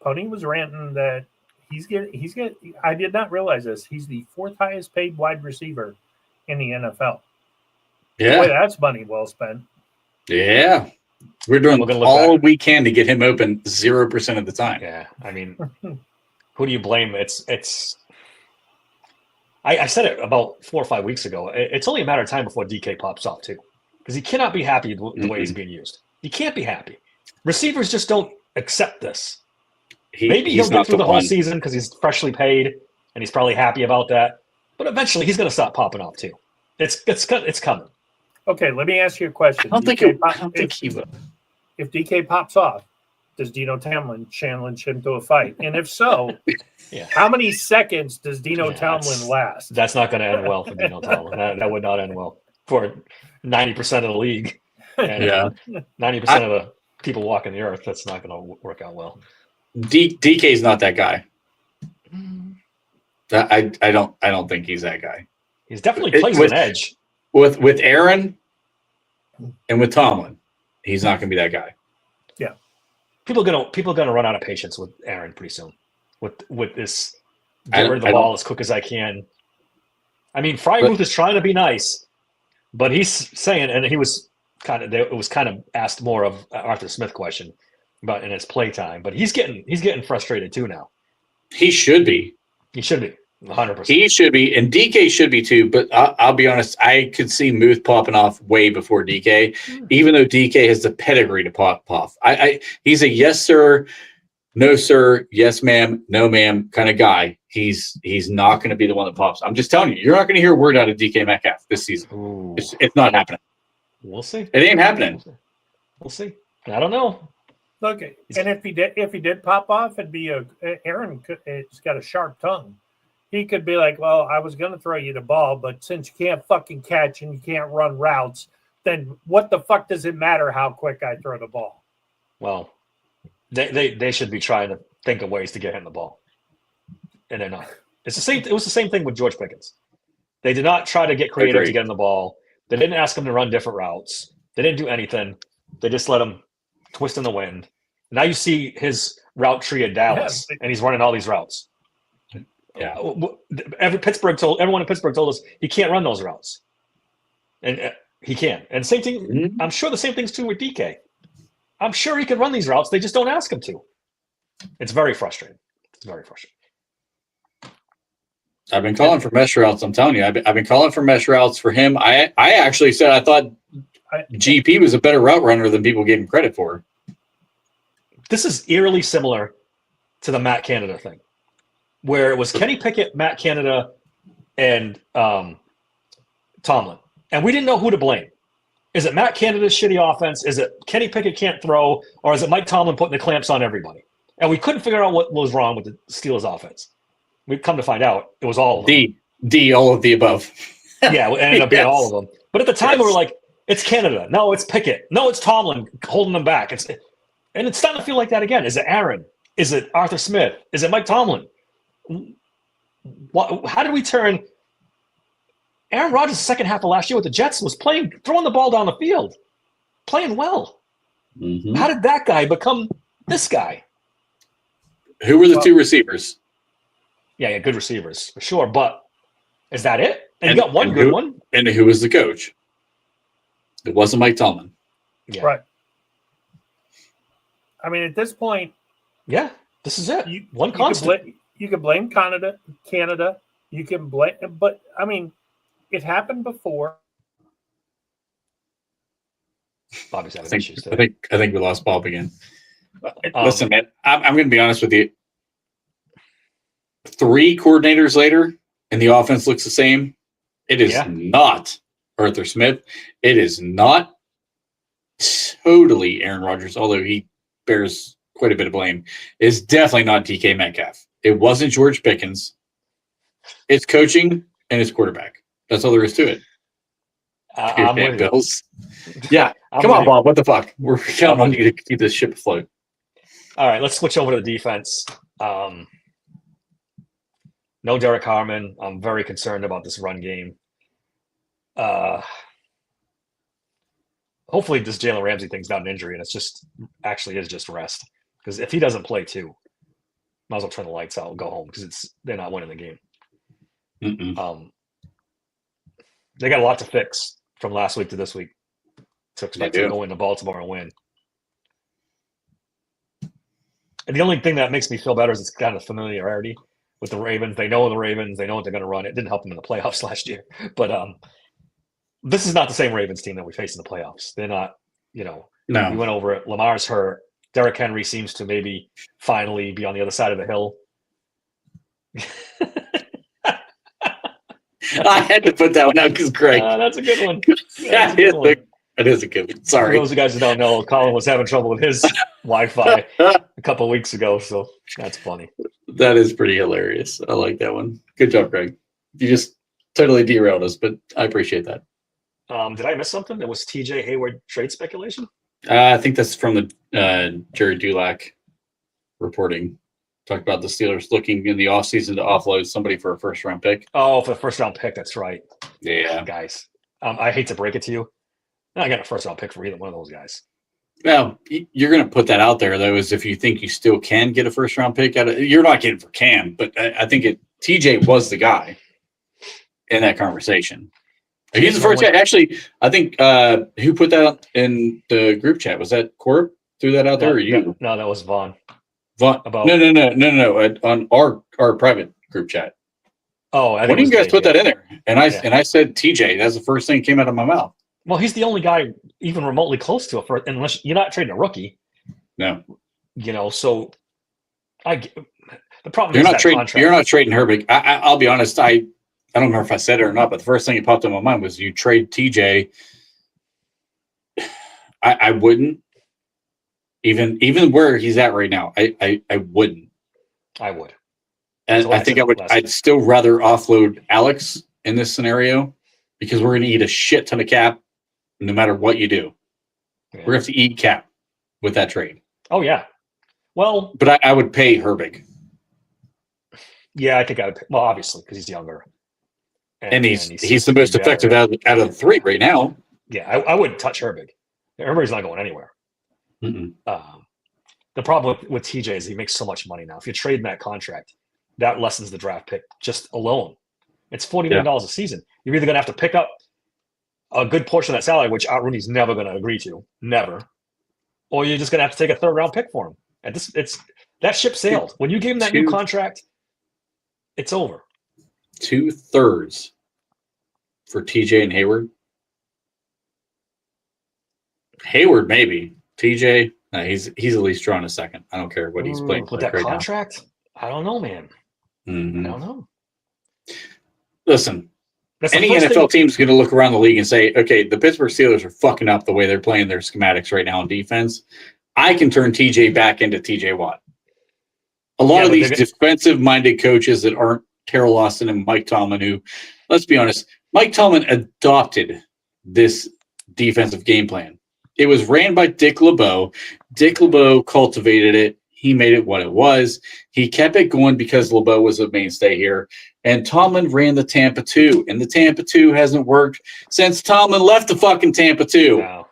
Pony was ranting that he's getting. I did not realize this. He's the 4th highest paid wide receiver in the NFL. Yeah, boy, that's money well spent. Yeah, we're doing all we can to get him open 0% of the time. Yeah, I mean, who do you blame? I said it about 4 or 5 weeks ago. It's only a matter of time before DK pops off too, because he cannot be happy the way he's being used. He can't be happy. Receivers just don't accept this. Maybe he'll get through the whole season because he's freshly paid and he's probably happy about that. But eventually, he's going to stop popping off too. It's coming. Okay, let me ask you a question. I don't think he will. If DK pops off, does Dino Tomlin challenge him to a fight? And if so, how many seconds does Dino Tomlin last? That's not going to end well for Dino Tomlin. That would not end well for 90% of the league. And 90% of the people walking the earth. That's not going to work out well. DK is not that guy. I don't think he's that guy. He's definitely plays an edge. With Aaron and with Tomlin, he's not going to be that guy. Yeah, people are gonna run out of patience with Aaron pretty soon. With this, get rid of the ball as quick as I can. I mean, Frymuth is trying to be nice, but he's saying, and it was kind of asked more of Arthur Smith question about in his play time, but he's getting frustrated too now. He should be. He should be 100%. He should be, and DK should be too. But I'll be honest, I could see Muth popping off way before DK, even though DK has the pedigree to pop off. He's a yes sir, no sir, yes ma'am, no ma'am kind of guy. He's not going to be the one that pops. I'm just telling you, you're not going to hear a word out of DK Metcalf this season. Ooh. It's not happening. We'll see. It ain't happening. We'll see. I don't know. Okay, and if he did pop off, it'd be Aaron. It's got a sharp tongue. He could be like, "Well, I was going to throw you the ball, but since you can't fucking catch and you can't run routes, then what the fuck does it matter how quick I throw the ball?" Well, they should be trying to think of ways to get him the ball, and they're not. It's the same. It was the same thing with George Pickens. They did not try to get creative to get him the ball. They didn't ask him to run different routes. They didn't do anything. They just let him twist in the wind. Now you see his route tree at Dallas, and he's running all these routes. Yeah. Everyone in Pittsburgh told us he can't run those routes, and he can. And same thing. Mm-hmm. I'm sure the same thing's true with DK. I'm sure he can run these routes. They just don't ask him to. It's very frustrating. It's very frustrating. I've been calling for mesh routes. I'm telling you, I've been calling for mesh routes for him. I actually said I thought GP was a better route runner than people gave him credit for. This is eerily similar to the Matt Canada thing, where it was Kenny Pickett, Matt Canada, and Tomlin. And we didn't know who to blame. Is it Matt Canada's shitty offense? Is it Kenny Pickett can't throw? Or is it Mike Tomlin putting the clamps on everybody? And we couldn't figure out what was wrong with the Steelers offense. We've come to find out it was all of them. D, all of the above. Yeah, it ended up being all of them. But at the time, we were like, it's Canada. No, it's Pickett. No, it's Tomlin holding them back. And it's starting to feel like that again. Is it Aaron? Is it Arthur Smith? Is it Mike Tomlin? How did we turn Aaron Rodgers' second half of last year with the Jets was throwing the ball down the field, playing well. Mm-hmm. How did that guy become this guy? Who were the two receivers? Yeah, good receivers for sure. But is that it? And you got one good one. And who was the coach? It wasn't Mike Tomlin. Yeah. Right. I mean, at this point, yeah, this is it. One you constant. You can blame Canada. You can blame, but I mean, it happened before. Bobby's having I issues today. think we lost Bob again. Listen, man, I'm going to be honest with you. 3 coordinators later, and the offense looks the same. It is not Arthur Smith. It is not totally Aaron Rodgers, although he bears quite a bit of blame. It's definitely not DK Metcalf. It wasn't George Pickens. It's coaching and it's quarterback. That's all there is to it. I'm with you. Bills. Yeah. Come on, Bob. What the fuck? We're counting on you to keep this ship afloat. All right, let's switch over to the defense. No Derek Harmon. I'm very concerned about this run game. Hopefully this Jalen Ramsey thing's not an injury and it's just actually is just rest. Because if he doesn't play too, might as well turn the lights out and go home because they're not winning the game. Mm-mm. They got a lot to fix from last week to this week to expect They to do. go into Baltimore and win. And the only thing that makes me feel better is it's kind of familiarity with the Ravens. They know the Ravens. They know what they're going to run. It didn't help them in the playoffs last year. But this is not the same Ravens team that we faced in the playoffs. They're not, No. we went over it. Lamar's hurt. Derrick Henry seems to maybe finally be on the other side of the hill. I had to put that one out because Greg. That's a good one. It is a good one. For Sorry. those of you guys who don't know, Colin was having trouble with his Wi-Fi a couple of weeks ago, so that's funny. That is pretty hilarious. I like that one. Good job, Greg. You just totally derailed us, but I appreciate that. Did I miss something? There was TJ Hayward trade speculation? I think that's from the Jerry Dulac reporting. Talked about the Steelers looking in the offseason to offload somebody for a first-round pick. Oh, for the first-round pick, that's right. Yeah. Guys, I hate to break it to you. I got a first-round pick for either one of those guys. Well, you're going to put that out there, though, as if you think you still can get a first-round pick. You're not getting for Cam, but I think TJ was the guy in that conversation. He's the first guy. Actually, I think who put that out in the group chat? Was that Corb? Threw that out there or you? No, that was Vaughn. Vaughn, About- no. On our private group chat. Oh, I Why think didn't you it was guys put Dave, that in there? And I Yeah. said TJ. That's the first thing that came out of my mouth. Well, he's the only guy even remotely close to it. Unless you're not trading a rookie, No, So the problem you're is not that trading. contract. You're not trading Herbig. I'll be honest. I don't remember if I said it or not, but the first thing that popped in my mind was you trade TJ. I wouldn't even where he's at right now. I wouldn't. I would. And So I I think said I would. last I'd week. still rather offload Alex in this scenario because we're going to eat a shit ton of cap, no matter what you do. Yeah. We're going to have to eat cap with that trade. Oh yeah. Well, But I would pay Herbig, yeah, I think I would. Well, obviously because he's younger, and he's seems the to be most effective better. out of the three right now. Yeah, I wouldn't touch Herbig. Herberg's not going anywhere. Mm-mm. The problem with TJ is he makes so much money now. If you're trading that contract, that lessens the draft pick just alone. It's $40 million a season. You're either going to have to pick up a good portion of that salary, which Rooney's never going to agree to, never, or you're just going to have to take a third round pick for him. And that ship sailed. When you gave him that new contract, it's over. 2/3 for TJ and Hayward. Hayward maybe. TJ, no, he's at least drawing a second. I don't care what he's playing with like that right contract. I don't know, man. now. Mhm. I don't know. Listen, That's the any first NFL thing- team's going to look around the league and say, okay, the Pittsburgh Steelers are fucking up the way they're playing their schematics right now on defense. I can turn TJ back into TJ Watt. A lot Yeah, of but these they're defensive-minded coaches that aren't Terrell Austin and Mike Tomlin, who, let's be honest, Mike Tomlin adopted this defensive game plan. It was ran by Dick LeBeau. Dick LeBeau cultivated it. He made it what it was. He kept it going because LeBeau was a mainstay here. And Tomlin ran the Tampa 2. And the Tampa 2 hasn't worked since Tomlin left the fucking Tampa 2. No.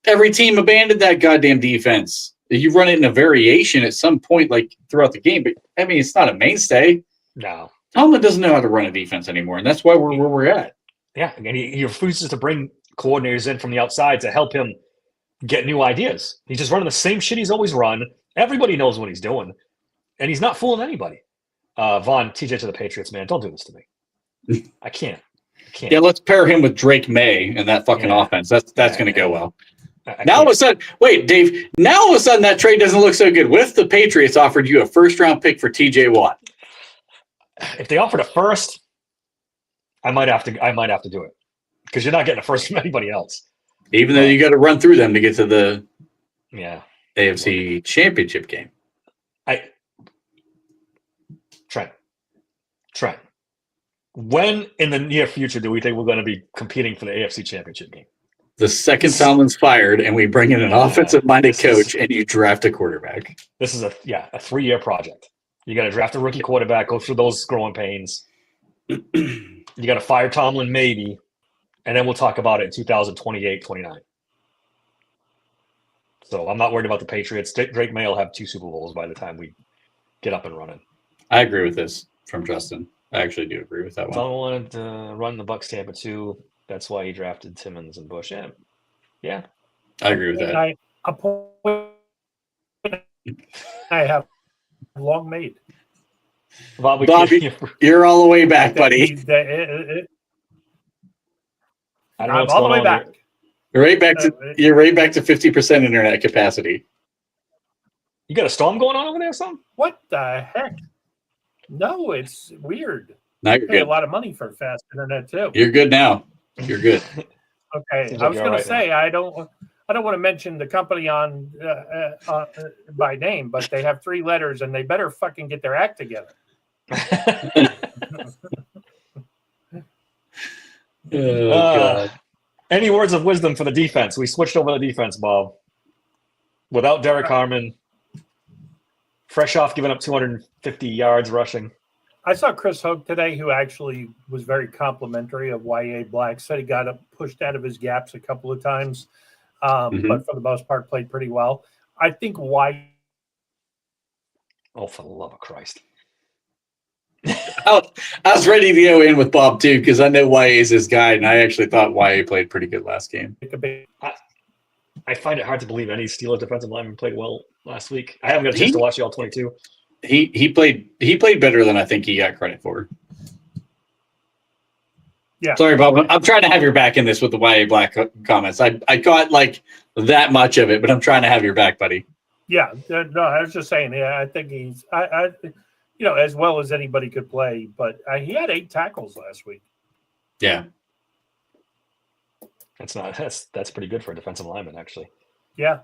Every team abandoned that goddamn defense. You run it in a variation at some point, like throughout the game. But, I mean, it's not a mainstay. No. Tomlin doesn't know how to run a defense anymore. And that's why we're where we're at. Yeah, and he refuses to bring coordinators in from the outside to help him get new ideas. He's just running the same shit he's always run. Everybody knows what he's doing, and he's not fooling anybody. Vaughn, TJ to the Patriots, man, don't do this to me. I can't. Yeah, let's pair him with Drake May and that fucking Yeah. offense. That's going to go well. I Now all of can't. a sudden, wait, Dave. Now all of a sudden that trade doesn't look so good. What if the Patriots offered you a first-round pick for TJ Watt? If they offered a first, I might have to do it because you're not getting a first from anybody else. Even though you got to run through them to get to the Yeah, AFC Championship game. Trent. When in the near future do we think we're going to be competing for the AFC Championship game? The second Tomlin's fired and we bring in an offensive-minded this is- coach and you draft a quarterback. This is a 3-year project. You got to draft a rookie quarterback, go through those growing pains. You got to fire Tomlin maybe, and then we'll talk about it in 2028, 29. So I'm not worried about the Patriots. Drake May will have 2 Super Bowls by the time we get up and running. I agree with this from Justin. I actually do agree with that one. Tomlin wanted to run the Bucks Tampa 2. That's why he drafted Timmons and Bush. Yeah. I agree with that. A point I have long made. Bobby, Bobby, You're all the way back, buddy. I don't know I'm what's all the going way on back. there. You're right back to 50% internet capacity. You got a storm going on over there or something? What the heck? No, it's weird. Now you're Pay a good. lot of money for fast internet too. You're good now. You're good. Okay, Seems I like was you're going all to right say I don't want to mention the company on by name, but they have 3 letters and they better fucking get their act together. Oh, God. Any words of wisdom for the defense? We switched over the defense, Bob. Without Derek Harmon, fresh off giving up 250 yards rushing. I saw Chris Hogue today, who actually was very complimentary of YA Black. Said he got pushed out of his gaps a couple of times, but for the most part played pretty well. I think Oh, for the love of Christ. I was ready to go in with Bob too because I know YA is his guy, and I actually thought YA played pretty good last game. I find it hard to believe any Steelers defensive lineman played well last week. I haven't got a chance to watch the all 22. He played better than I think he got credit for. Yeah. Sorry, Bob. I'm trying to have your back in this with the YA Black comments. I got like that much of it, but I'm trying to have your back, buddy. Yeah, no, I was just saying. Yeah, I think he's, as well as anybody could play. But he had 8 tackles last week. Yeah, That's pretty good for a defensive lineman, actually. Yeah,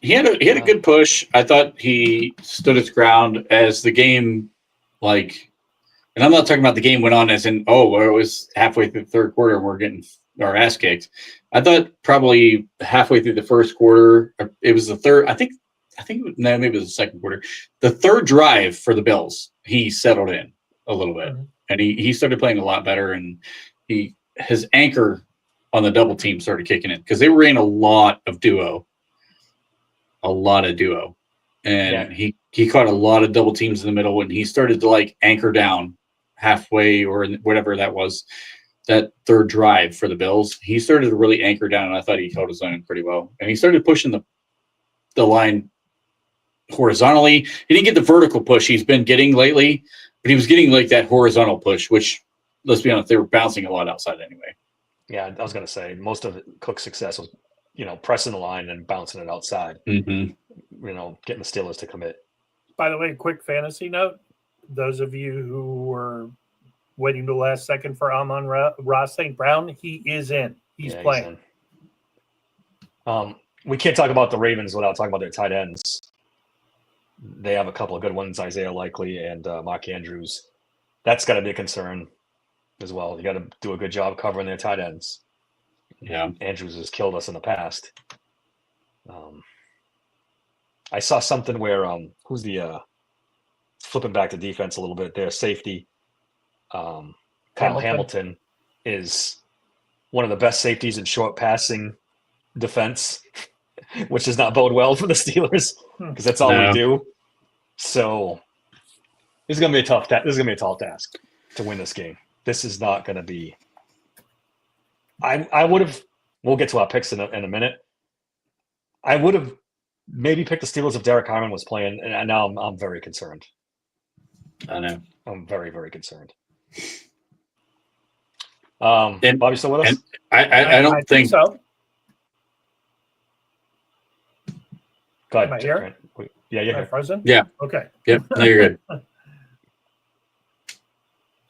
he had a good push. I thought he stood his ground as the game, and I'm not talking about the game went on as in, where it was halfway through the third quarter and we're getting our ass kicked. I thought probably halfway through the first quarter, it was the third. I think maybe it was the second quarter. The third drive for the Bills, he settled in a little bit, and he started playing a lot better. And his anchor on the double team started kicking in because they ran a lot of duo, and he caught a lot of double teams in the middle, and he started to anchor down halfway or whatever that was. That third drive for the Bills, he started to really anchor down, and I thought he held his line pretty well. And he started pushing the line horizontally. He didn't get the vertical push he's been getting lately, but he was getting that horizontal push, which, let's be honest, they were bouncing a lot outside anyway. Yeah, I was going to say most of Cook's success was, pressing the line and bouncing it outside. Mm-hmm. Getting the Steelers to commit. By the way, quick fantasy note: those of you who were waiting the last second for Ross St. Brown, he is in. He's playing. We can't talk about the Ravens without talking about their tight ends. They have a couple of good ones, Isaiah Likely and Mark Andrews. That's got to be a concern as well. You got to do a good job covering their tight ends. Yeah, Andrews has killed us in the past. I saw something where who's the flipping back to defense a little bit there, safety. Kyle Hamilton is one of the best safeties in short passing defense, which does not bode well for the Steelers because that's all we do. So this is going to be a tough. This is going to be a tall task to win this game. This is not going to be. I would have. We'll get to our picks in a minute. I would have maybe picked the Steelers if Derek Harmon was playing, and now I'm very concerned. I know. I'm very, very concerned. Bobby, still with us? I don't think so. Go ahead. Am I here? Yeah, you're Am I here. frozen? Yeah. Okay. Yep. No, you're good.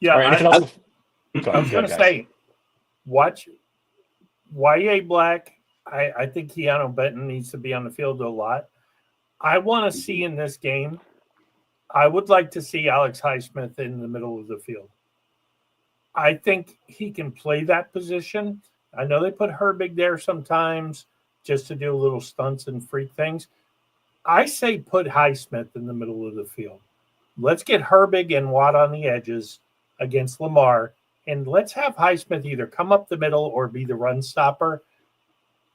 Yeah. All right, anything else? I was going to say, watch YA Black. I think Keanu Benton needs to be on the field a lot. I want to see in this game, I would like to see Alex Highsmith in the middle of the field. I think he can play that position. I know they put Herbig there sometimes just to do little stunts and freak things. I say put Highsmith in the middle of the field. Let's get Herbig and Watt on the edges against Lamar, and let's have Highsmith either come up the middle or be the run stopper,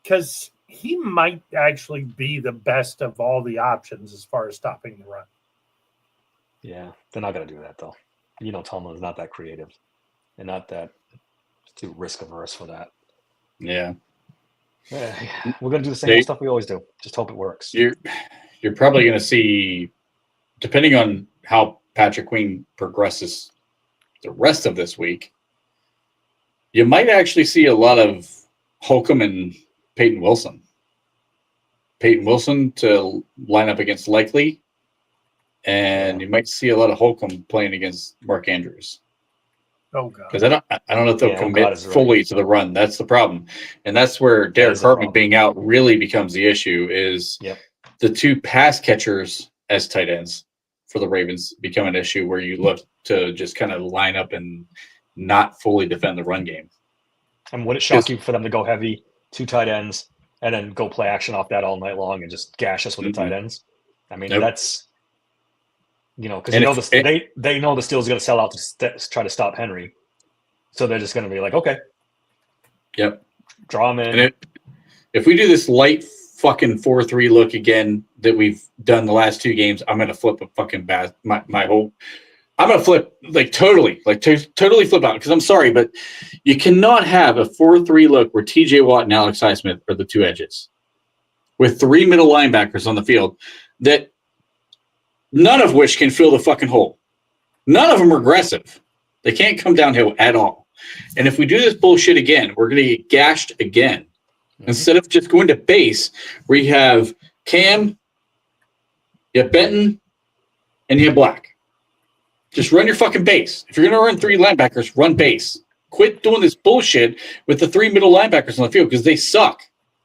because he might actually be the best of all the options as far as stopping the run. Yeah, they're not going to do that, though. Tomlin's not that creative and not that too risk averse for that. Yeah. We're going to do the same stuff we always do. Just hope it works. You're probably going to see, depending on how Patrick Queen progresses the rest of this week, you might actually see a lot of Holcomb and Peyton Wilson. Peyton Wilson to line up against Likely, and you might see a lot of Holcomb playing against Mark Andrews. Oh God! Because I don't know if they'll commit fully to the run. That's the problem, and that's where Derek Hartman being out really becomes the issue. Is the two pass catchers as tight ends for the Ravens become an issue where you look to just kind of line up and not fully defend the run game. And would it shock you for them to go heavy, 2 tight ends, and then go play action off that all night long and just gash us with the tight ends? I mean, that's because they know the Steelers are going to sell out to try to stop Henry, so they're just going to be like, okay, draw him in. And if we do this light fucking 4-3 look again that we've done the last 2 games, I'm going to flip a fucking my whole. I'm going to flip totally flip out, because I'm sorry, but you cannot have a 4-3 look where TJ Watt and Alex Highsmith are the 2 edges. with 3 middle linebackers on the field that none of which can fill the fucking hole. None of them are aggressive. They can't come downhill at all. And if we do this bullshit again, we're going to get gashed again. Mm-hmm. Instead of just going to base, we have Cam, you have Benton, and you have Black. Just run your fucking base. If you're going to run 3 linebackers, run base. Quit doing this bullshit with the 3 middle linebackers on the field because they suck.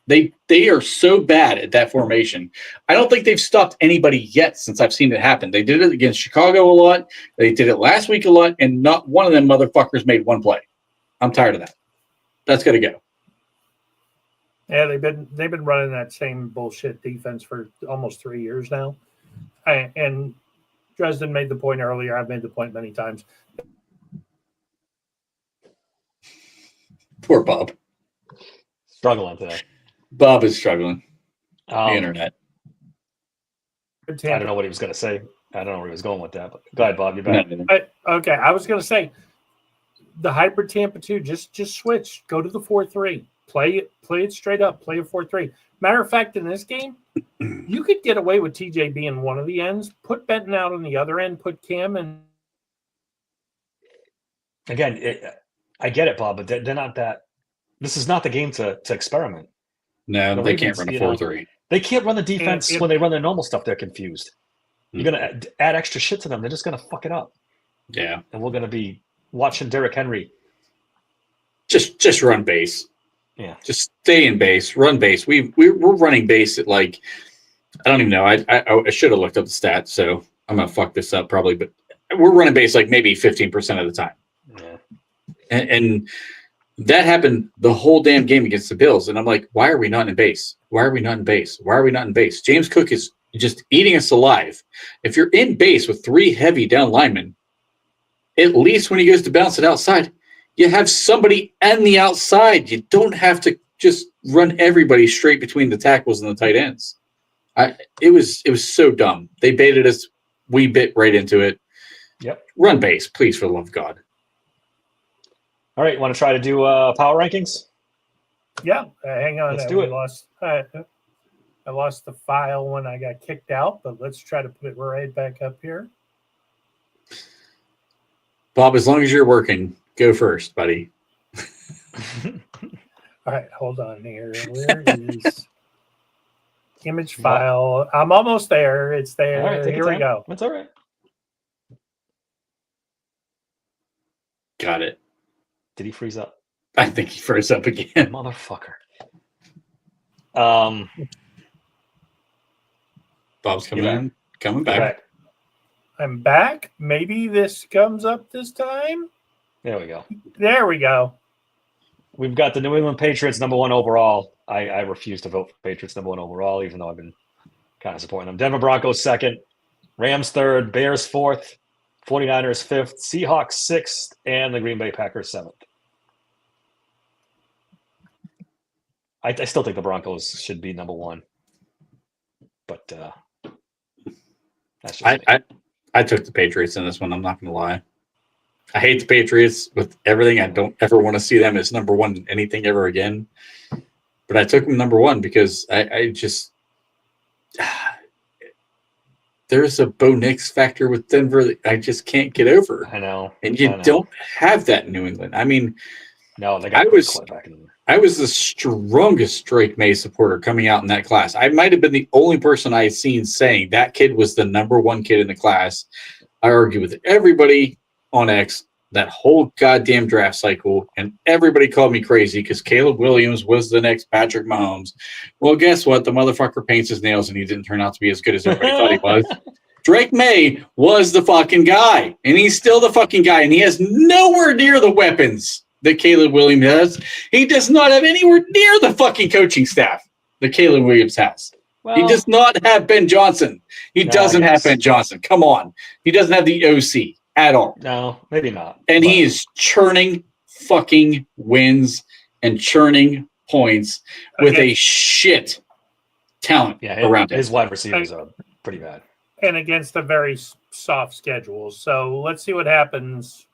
They are so bad at that formation. I don't think they've stopped anybody yet since I've seen it happen. They did it against Chicago a lot. They did it last week a lot, and not one of them motherfuckers made one play. I'm tired of that. That's got to go. Yeah, they've been running that same bullshit defense for almost 3 years now. And Dresden made the point earlier. I've made the point many times. Poor Bob. Struggling today. Bob is struggling. The internet. I don't know what he was going to say. I don't know where he was going with that. But go ahead, Bob. You're back. Okay, I was going to say the hybrid Tampa 2. Just switch. Go to the 4-3. Play it straight up. Play a 4-3. Matter of fact, in this game, you could get away with TJ being one of the ends. Put Benton out on the other end. Put Cam in. Again, I get it, Bob, but they're not that. This is not the game to experiment. No, they can't run a 4-3. They can't run the defense when they run their normal stuff. They're confused. You're going to add extra shit to them. They're just going to fuck it up. Yeah. And we're going to be watching Derrick Henry. Just run base. Yeah. Just stay in base. Run base. We're running base at like, I don't even know. I should have looked up the stats, so I'm going to fuck this up probably. But we're running base like maybe 15% of the time. Yeah. And that happened the whole damn game against the Bills. And I'm like, why are we not in base? Why are we not in base? Why are we not in base? James Cook is just eating us alive. If you're in base with 3 heavy down linemen, at least when he goes to bounce it outside, you have somebody on the outside. You don't have to just run everybody straight between the tackles and the tight ends. It was so dumb. They baited us. We bit right into it. Yep. Run base, please, for the love of God. All right, you want to try to do power rankings? Yeah, hang on. Let's do it. I lost the file when I got kicked out, but let's try to put it right back up here. Bob, as long as you're working, go first, buddy. All right, hold on here. Where is image file? I'm almost there. It's there. All right, here we go. That's all right. Got it. Did he freeze up? I think he froze up again. Motherfucker. Bob's coming back. I'm back. Maybe this comes up this time. There we go. There we go. We've got the New England Patriots #1 overall. I refuse to vote for Patriots #1 overall, even though I've been kind of supporting them. Denver Broncos 2nd, Rams 3rd, Bears 4th, 49ers 5th, Seahawks 6th, and the Green Bay Packers 7th. I still think the Broncos should be #1, but that's just me. I took the Patriots in this one. I'm not going to lie. I hate the Patriots with everything. I don't ever want to see them as #1 in anything ever again. But I took them #1 because I just there's a Bo Nix factor with Denver that I just can't get over. I know. And you don't have that in New England. I mean, no, they got I was the strongest Drake May supporter coming out in that class. I might have been the only person I had seen saying that kid was the #1 kid in the class. I argued with everybody on X that whole goddamn draft cycle, and everybody called me crazy because Caleb Williams was the next Patrick Mahomes. Well, guess what? The motherfucker paints his nails, and he didn't turn out to be as good as everybody thought he was. Drake May was the fucking guy, and he's still the fucking guy, and he has nowhere near the weapons that Caleb Williams has. He does not have anywhere near the fucking coaching staff that Caleb Williams has. Well, he does not have Ben Johnson. He doesn't have Ben Johnson. Come on. He doesn't have the OC at all. No, maybe not. And he is churning fucking wins and churning points with a shit talent around him. His wide receivers are pretty bad. And against a very soft schedule. So let's see what happens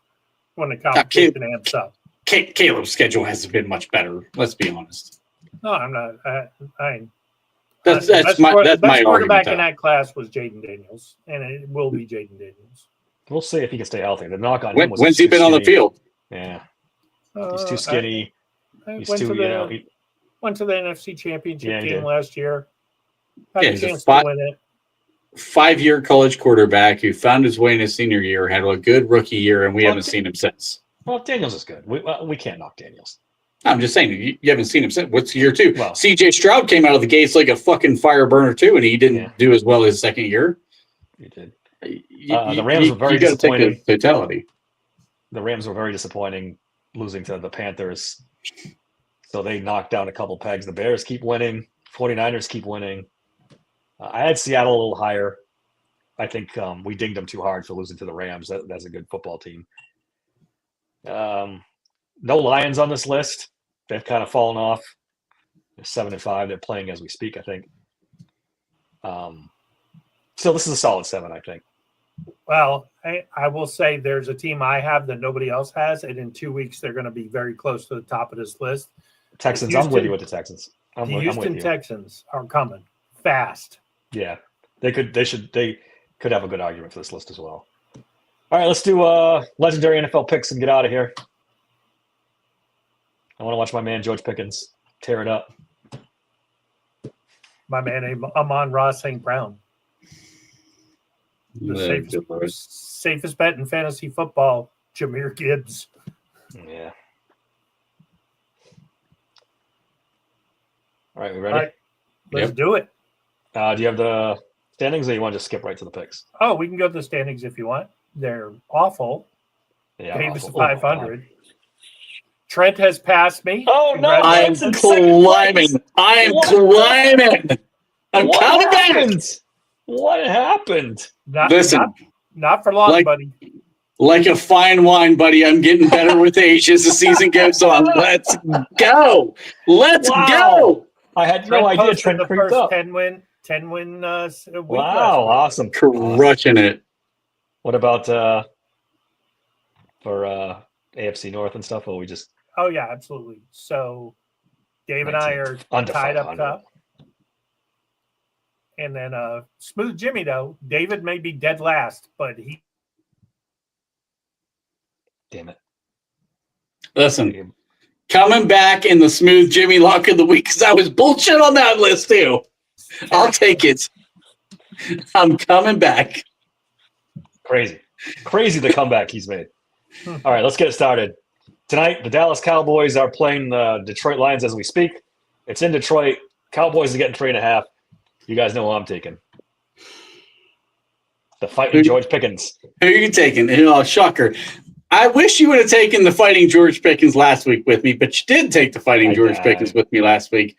when the competition amps up. Caleb's schedule hasn't been much better. Let's be honest. No, I'm not. That's best my quarterback argument. in that class was Jaden Daniels, and it will be Jaden Daniels. We'll see if he can stay healthy. The knock on him was When's he's he been too on the skinny. field? Yeah, he's too skinny. I He's went too, to the he- went to the NFC Championship Yeah, he game did. last year. Had Yeah, a he's a chance fi- to win it. 5-year college quarterback who found his way in his senior year, had a good rookie year, and we Well, haven't seen him since. well, Daniels is good. We can't knock Daniels. I'm just saying, you haven't seen him since. What's year 2? Well- CJ Stroud came out of the gates like a fucking fire burner too, and he didn't Yeah. do as well his second year. You did. The The Rams were very you gotta take the disappointing. totality. The Rams were very disappointing, losing to the Panthers. So they knocked down a couple pegs. The Bears keep winning. 49ers keep winning. I had Seattle a little higher. I think we dinged them too hard for losing to the Rams. That's a good football team. No Lions on this list. They've kind of fallen off. They're 7-5. They're playing as we speak, I think. Still, this is a solid 7, I think. Well, I will say there's a team I have that nobody else has, and in 2 weeks they're going to be very close to the top of this list. Texans, Houston- I'm with you with the Texans. I'm The with Houston you. Texans are coming fast. Yeah, they could have a good argument for this list as well. All right, let's do legendary NFL picks and get out of here. I want to watch my man George Pickens tear it up. My man Amon-Ra St. Brown, the Good Lord. safest bet in fantasy football, Jahmyr Gibbs. Yeah. All right, we All ready? right, let's Yep. do it. Do you have the standings, or you want to just skip right to the picks? Oh, we can go to the standings if you want. They're awful. Yeah, Davis awful. Oh my God. 500. Trent has passed me. Oh, no, I am Trent's in second climbing. place. I am What? climbing. I'm What coming back. happened? What happened? Listen, not for long, like- buddy. like a fine wine, buddy. I'm getting better with age as the season goes on. Let's go. Let's Wow. go. I had no Trent idea posted Trent the creeped first up. 10 win week last Wow, week. awesome. Crushing it. What about for AFC North and stuff? Or we just Oh yeah, absolutely. So Dave and I are under tied up 500. top. And then Smooth Jimmy though, David may be dead last, but he Damn it. Listen, coming back in the smooth Jimmy Lock of the week because I was bullshit on that list too. I'll take it. I'm coming back. Crazy the comeback he's made. All right, let's get it started. Tonight, the Dallas Cowboys are playing the Detroit Lions as we speak. It's in Detroit. Cowboys are getting 3.5. You guys know who I'm taking. The fighting George Pickens. Who are you taking? Oh, shocker. I wish you would have taken the fighting George Pickens last week with me, but you did take the fighting George Pickens with me last week.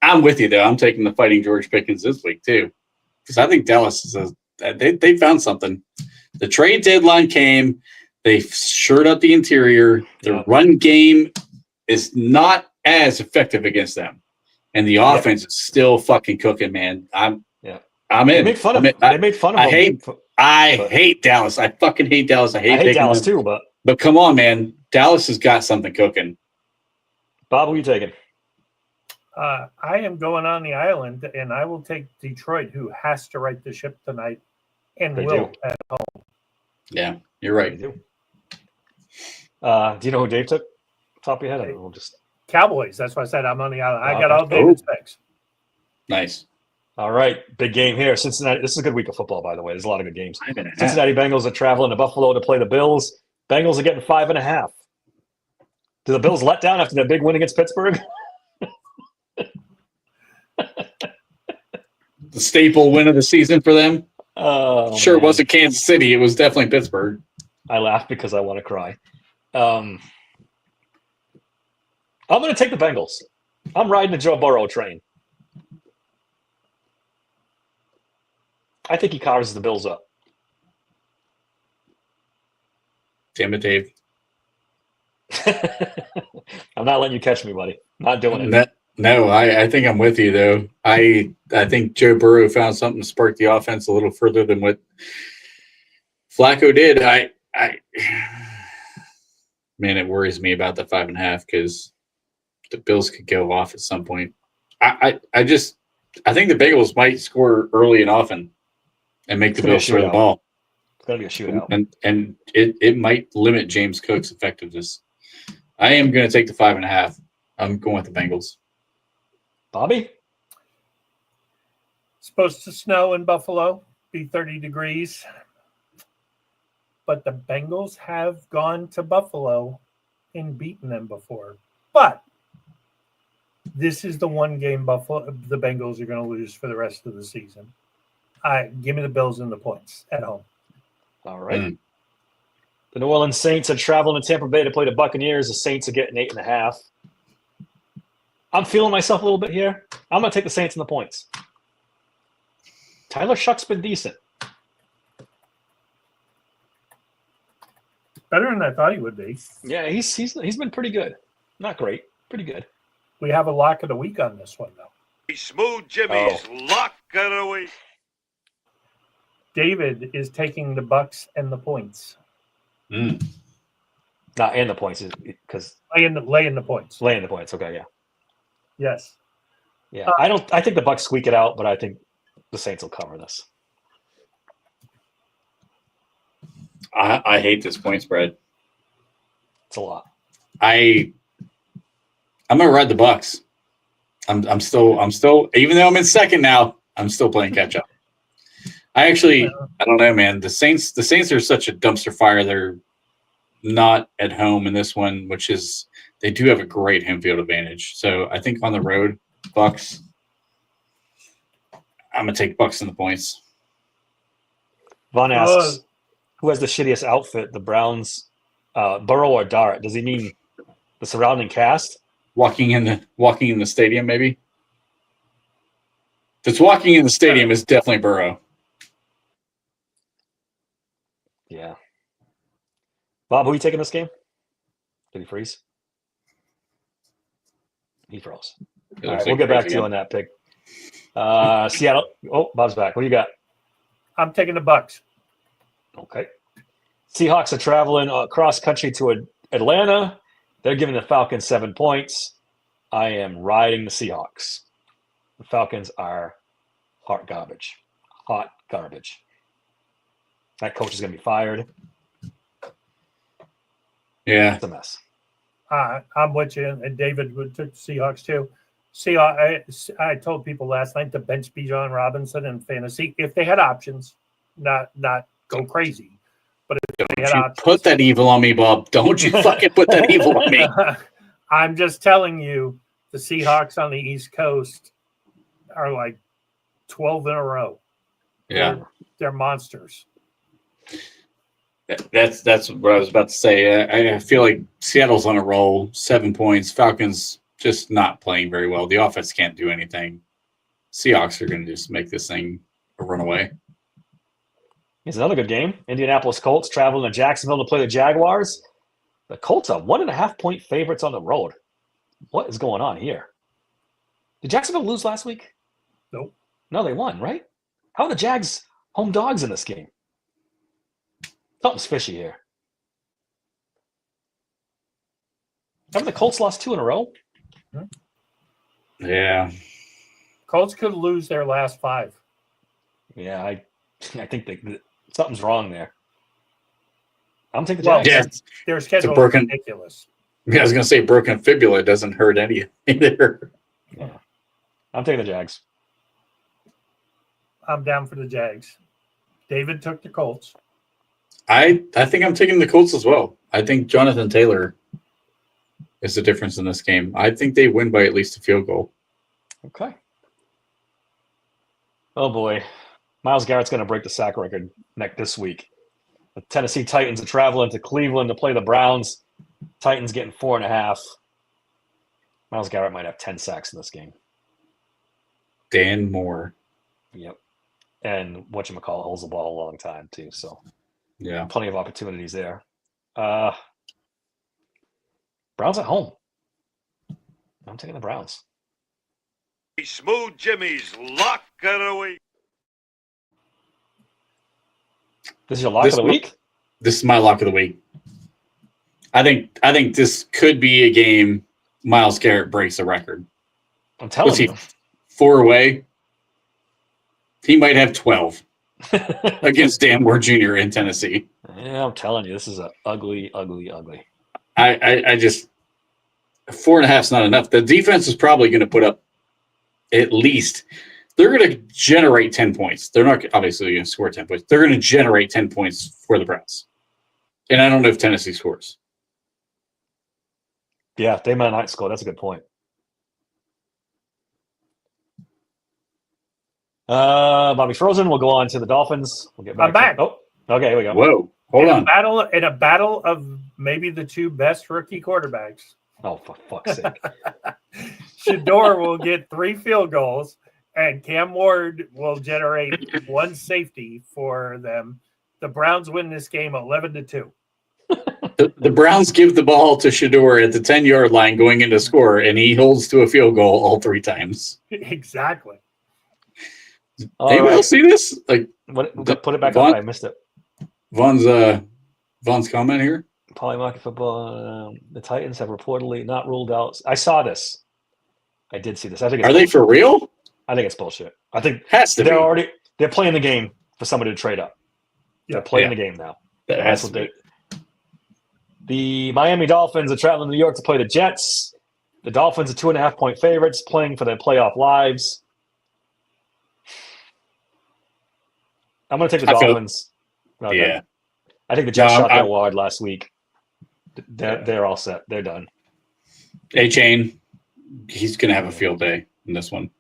I'm with you, though. I'm taking the fighting George Pickens this week, too. Because I think Dallas is they found something. The trade deadline came. They shored up the interior. The run game is not as effective against them. And the offense is still fucking cooking, man. I'm in. They made fun of him. They made fun of him. I hate Dallas. I fucking hate Dallas. I hate Dallas them. too, But come on, man. Dallas has got something cooking. Bob, who are you taking? I am going on the island, and I will take Detroit, who has to right the ship tonight, and They will do. at home. Yeah, you're right. Do you know who Dave took? Top of your head? We'll just Cowboys. That's why I said I'm on the island. I got Okay. all David's picks. Nice. all right. Big game here. Cincinnati. This is a good week of football, by the way. There's a lot of good games. 5.5. Cincinnati Bengals are traveling to Buffalo to play the Bills. Bengals are getting 5.5. Do the Bills let down after their big win against Pittsburgh? The staple win of the season for them. Oh, Sure, it man. wasn't Kansas City. It was definitely Pittsburgh. I laugh because I want to cry. I'm going to take the Bengals. I'm riding the Joe Burrow train. I think he carves the Bills up. Damn it, Dave. I'm not letting you catch me, buddy. Not doing it. No, I think I'm with you though. I think Joe Burrow found something to spark the offense a little further than what Flacco did. Man, it worries me about the 5.5 because the Bills could go off at some point. I just I think the Bengals might score early and often and make the It's gonna be a Bills throw the shootout. ball. It's going to be a shootout. And it might limit James Cook's effectiveness. I am going to take the 5.5. I'm going with the Bengals. Bobby? Supposed to snow in Buffalo, be 30 degrees. But the Bengals have gone to Buffalo and beaten them before. But this is the one game the Bengals are going to lose for the rest of the season. Give me the Bills and the points at home. All right. The New Orleans Saints are traveling to Tampa Bay to play the Buccaneers. The Saints are getting 8.5. I'm feeling myself a little bit here. I'm going to take the Saints and the points. Tyler Shuck's been decent. Better than I thought he would be. Yeah, he's been pretty good. Not great. Pretty good. We have a lock of the week on this one, though. Smooth Jimmy's lock of the week. David is taking the Bucks and the points. Not and the points because Laying the points. laying the points. Okay, yeah. Yes. Yeah. I think the Bucks squeak it out, but I think the Saints will cover this. I hate this point spread. It's a lot. I'm gonna ride the Bucks. I'm still even though I'm in second now, I'm still playing catch up. I don't know, man. The Saints are such a dumpster fire. They're not at home in this one, which is they do have a great home field advantage. So I think on the road, Bucks. I'm gonna take Bucks in the points. Vaughn asks, who has the shittiest outfit, the Browns, Burrow or Dart? Does he mean the surrounding cast? Walking in the stadium, maybe. If it's walking in the stadium, it's definitely Burrow. Yeah. Bob, who are you taking this game? Did he freeze? He froze. It All looks right, we'll like get back crazy to you on that pick. Seattle. Oh, Bob's back. What do you got? I'm taking the Bucks. Okay. Seahawks are traveling across country to Atlanta. They're giving the Falcons 7 points. I am riding the Seahawks. The Falcons are hot garbage. Hot garbage. That coach is going to be fired. Yeah. It's a mess. I'm with you, and David took the Seahawks too. I told people last night to bench Bijan Robinson in fantasy if they had options, not go crazy. But if they had options, Put that evil on me, Bob. Don't you fucking put that evil on me. I'm just telling you, the Seahawks on the East Coast are like 12 in a row. Yeah. They're monsters. That's what I was about to say. I feel like Seattle's on a roll. 7 points. Falcons just not playing very well. The offense can't do anything. Seahawks are going to just make this thing a runaway. Here's another good game. Indianapolis Colts traveling to Jacksonville to play the Jaguars. The Colts are 1.5-point favorites on the road. What is going on here? Did Jacksonville lose last week? Nope. No, they won, right? How are the Jags home dogs in this game? Something's fishy here. Haven't the Colts lost 2 in a row? Yeah. Colts could lose their last 5. Yeah, I think something's wrong there. I'm taking the Jags. Yeah. Their schedule is ridiculous. Yeah, I was going to say broken fibula doesn't hurt any either. Yeah. I'm taking the Jags. I'm down for the Jags. David took the Colts. I think I'm taking the Colts as well. I think Jonathan Taylor is the difference in this game. I think they win by at least a field goal. Okay. Oh, boy. Myles Garrett's going to break the sack record this week. The Tennessee Titans are traveling to Cleveland to play the Browns. Titans getting 4.5. Myles Garrett might have 10 sacks in this game. Dan Moore. Yep. And whatchamacallit holds the ball a long time, too. So, yeah, plenty of opportunities there. Browns at home. I'm taking the Browns. Smooth Jimmy's lock of the week. This is your lock of the week? This is my lock of the week. I think this could be a game Myles Garrett breaks a record. I'm telling you. 4 away? He might have 12 against Dan Moore Jr. in Tennessee. Yeah, I'm telling you, this is a ugly. I just 4.5 is not enough. The defense is probably going to put up at least. They're going to generate 10 points. They're not obviously going to score 10 points. They're going to generate 10 points for the Browns. And I don't know if Tennessee scores. Yeah, they might not score. That's a good point. Bobby Frozen. We'll go on to the Dolphins. We'll get back. I'm back. Oh, okay. Here we go. Whoa. Hold on. In a battle of maybe the two best rookie quarterbacks, Oh, for fuck's sake. Shador will get 3 field goals, and Cam Ward will generate 1 safety for them. The Browns win this game 11-2. The Browns give the ball to Shador at the 10-yard line going into score, and he holds to a field goal all 3 times. Exactly. Anyone else see this? Like, Put it back Vaughn- up. I missed it. Vaughn's comment here. Polymarket football. The Titans have reportedly not ruled out. I saw this. I did see this. I think it's Are they bullshit. for real? I think it's bullshit. I think Has to be. they're playing the game for somebody to trade up. They're playing the game now. That has That's to what be. the Miami Dolphins are traveling to New York to play the Jets. The Dolphins are 2.5-point favorites, playing for their playoff lives. I'm going to take the I feel- Dolphins. Okay. Yeah. I think the Jets No, shot their I'm- wad last week. They're all set. They're done. A-Chain, he's going to have a field day in this one.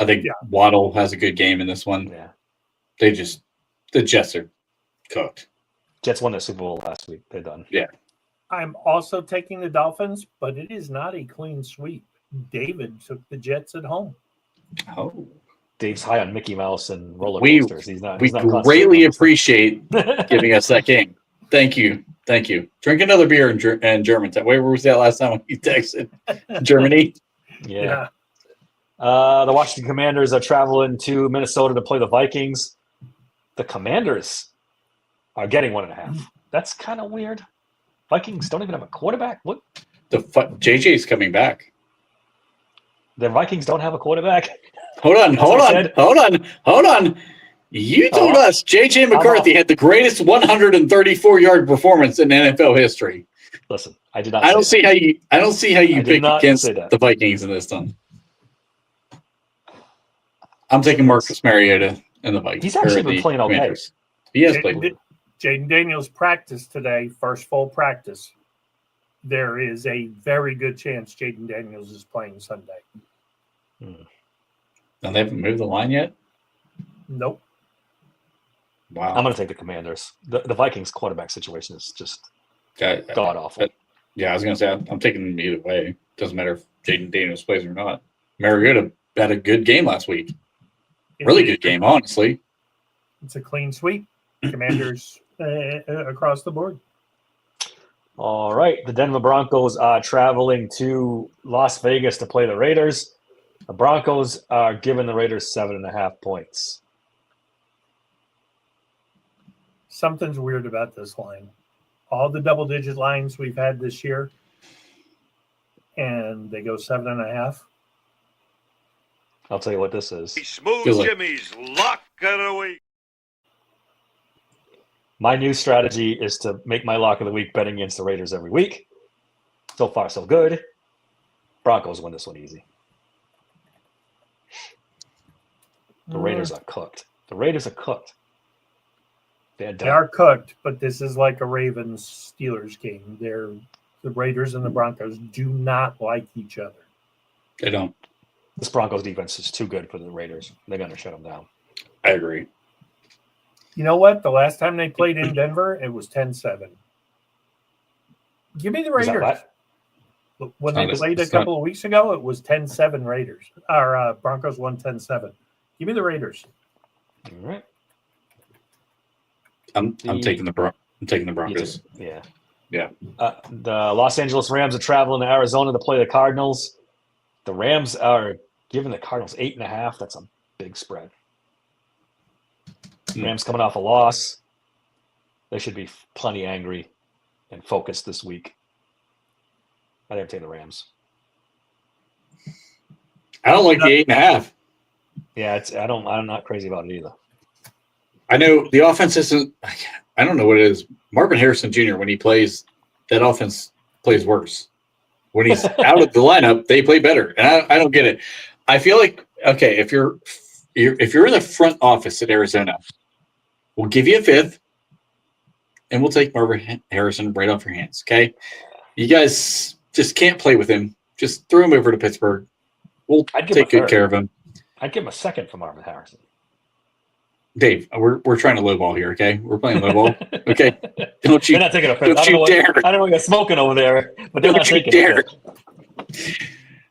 I think Waddle has a good game in this one. Yeah. The Jets are cooked. Jets won the Super Bowl last week. They're done. Yeah. I'm also taking the Dolphins, but it is not a clean sweep. David took the Jets at home. Oh. Dave's high on Mickey Mouse and roller We coasters. He's not. We He's not greatly concentrating appreciate on giving us that game. Thank you. Thank you. Drink another beer in German. Where was that last time you texted? Germany? Yeah. The Washington Commanders are traveling to Minnesota to play the Vikings. The Commanders are getting 1.5. That's kind of weird. Vikings don't even have a quarterback. What? JJ's coming back. The Vikings don't have a quarterback. Hold on. You told us JJ McCarthy had the greatest 134-yard performance in NFL history. Listen, I did not. I don't see how you did pick not against say that. the Vikings in this one. I'm taking Marcus Mariota and the Vikings. He's actually or been the playing okay. Commanders. He has played. Jaden Daniels practiced today, first full practice. There is a very good chance Jaden Daniels is playing Sunday. And they haven't moved the line yet? Nope. Wow. I'm going to take the Commanders. The Vikings quarterback situation is just god awful. Yeah, I was going to say, I'm taking them either way. Doesn't matter if Jaden Daniels plays or not. Mariota had a good game last week. Really good game, honestly. It's a clean sweep. Commanders across the board. All right. The Denver Broncos are traveling to Las Vegas to play the Raiders. The Broncos are giving the Raiders 7.5 points. Something's weird about this line. All the double-digit lines we've had this year, and they go 7.5. I'll tell you what this is. Smooth Feels like- Jimmy's lock of the week. My new strategy is to make my lock of the week betting against the Raiders every week. So far, so good. Broncos win this one easy. The Raiders are cooked. The Raiders are cooked. They're done. They are cooked, but this is like a Ravens-Steelers game. The Raiders and the Broncos do not like each other. They don't. This Broncos defense is too good for the Raiders. They're going to shut them down. I agree. You know what? The last time they played in Denver, it was 10-7. Give me the Is that Raiders. When they It's played a not- couple of weeks ago, it was 10-7 Raiders. Or Broncos won 10-7. Give me the Raiders. All right. I'm taking the Broncos. Yeah. Yeah. The Los Angeles Rams are traveling to Arizona to play the Cardinals. The Rams are giving the Cardinals 8.5. That's a big spread. Rams coming off a loss. They should be plenty angry and focused this week. I didn't take the Rams. I don't like the 8.5. Yeah, I'm not crazy about it either. I know the offense isn't. I don't know what it is. Marvin Harrison Jr. when he plays, that offense plays worse. When he's out of the lineup, they play better, and I don't get it. I feel like okay, if you're in the front office at Arizona, we'll give you a fifth, and we'll take Marvin Harrison right off your hands. Okay, you guys just can't play with him. Just throw him over to Pittsburgh. We'll I'd give him take a good third. care of him. I'd give him a second for Marvin Harrison. Dave, we're trying to lowball here, okay? We're playing lowball. Okay. Don't you They're not taking a fifth. don't you dare. I don't know what you're smoking over there, but they're Don't not you taking dare. a fifth.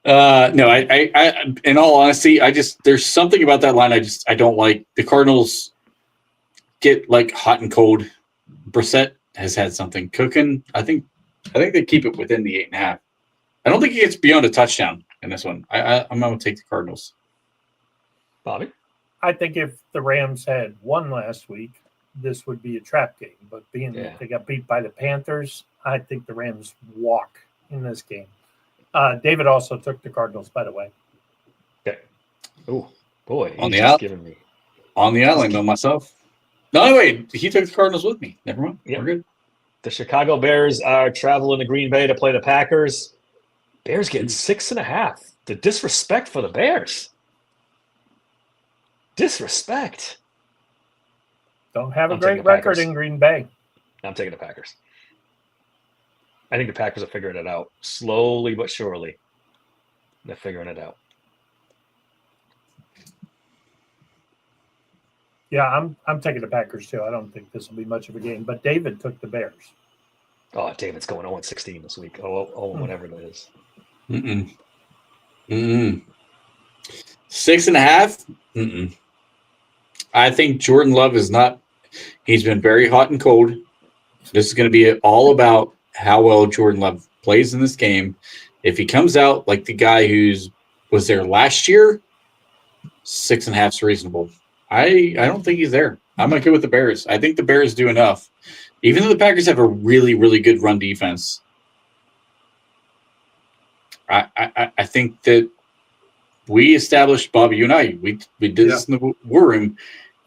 No, I in all honesty, there's something about that line I don't like. The Cardinals get like hot and cold. Brissett has had something cooking. I think they keep it within the 8.5. I don't think he gets beyond a touchdown in this one. I'm going to take the Cardinals. Bobby? I think if the Rams had won last week, this would be a trap game. But being that they got beat by the Panthers, I think the Rams walk in this game. David also took the Cardinals, by the way. Okay. Oh, boy. On he's the just out- giving me. On the island, though, myself. No, wait. He took the Cardinals with me. Never mind. Yep. We're good. The Chicago Bears are traveling to Green Bay to play the Packers. Bears getting 6.5. The disrespect for the Bears. Disrespect. Don't have a I'm taking great the record Packers. in Green Bay. I'm taking the Packers. I think the Packers are figuring it out. Slowly but surely. They're figuring it out. Yeah, I'm taking the Packers too. I don't think this will be much of a game. But David took the Bears. Oh, David's going 0-16 this week. Whatever it is. 6.5. I think Jordan Love is not. He's been very hot and cold. This is going to be all about how well Jordan Love plays in this game. If he comes out like the guy was there last year, 6.5 is reasonable. I don't think he's there. I'm going to go with the Bears. I think the Bears do enough. Even though the Packers have a really, really good run defense, I think that we established, Bobby, you and I, we did this in the war room.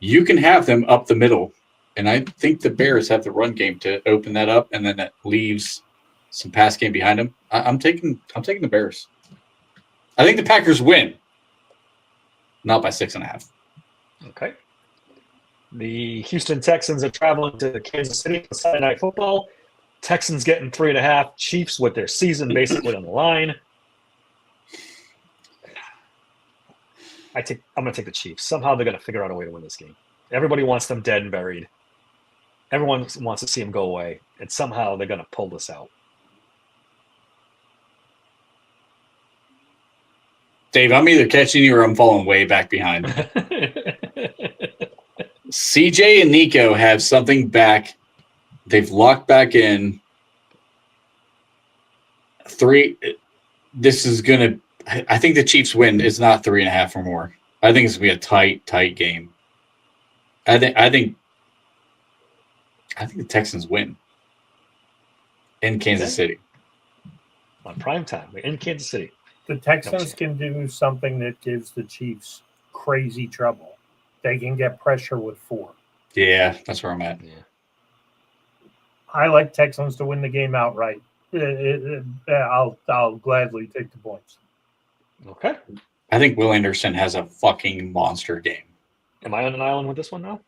You can have them up the middle. And I think the Bears have the run game to open that up, and then that leaves some pass game behind them. I'm taking the Bears. I think the Packers win, not by 6.5. Okay. The Houston Texans are traveling to Kansas City for Sunday Night Football. Texans getting 3.5. Chiefs with their season basically on the line. I'm going to take the Chiefs. Somehow they're going to figure out a way to win this game. Everybody wants them dead and buried. Everyone wants to see them go away, and somehow they're going to pull this out. Dave, I'm either catching you or I'm falling way back behind. CJ and Nico have something back. They've locked back in. 3. This is going to. I think the Chiefs win. It's not 3.5 or more. I think it's going to be a tight game. I think the Texans win in Kansas City. On prime time. We're in Kansas City. The Texans can do something that gives the Chiefs crazy trouble. They can get pressure with 4. Yeah, that's where I'm at. Yeah. I like Texans to win the game outright. I'll gladly take the points. Okay. I think Will Anderson has a fucking monster game. Am I on an island with this one now?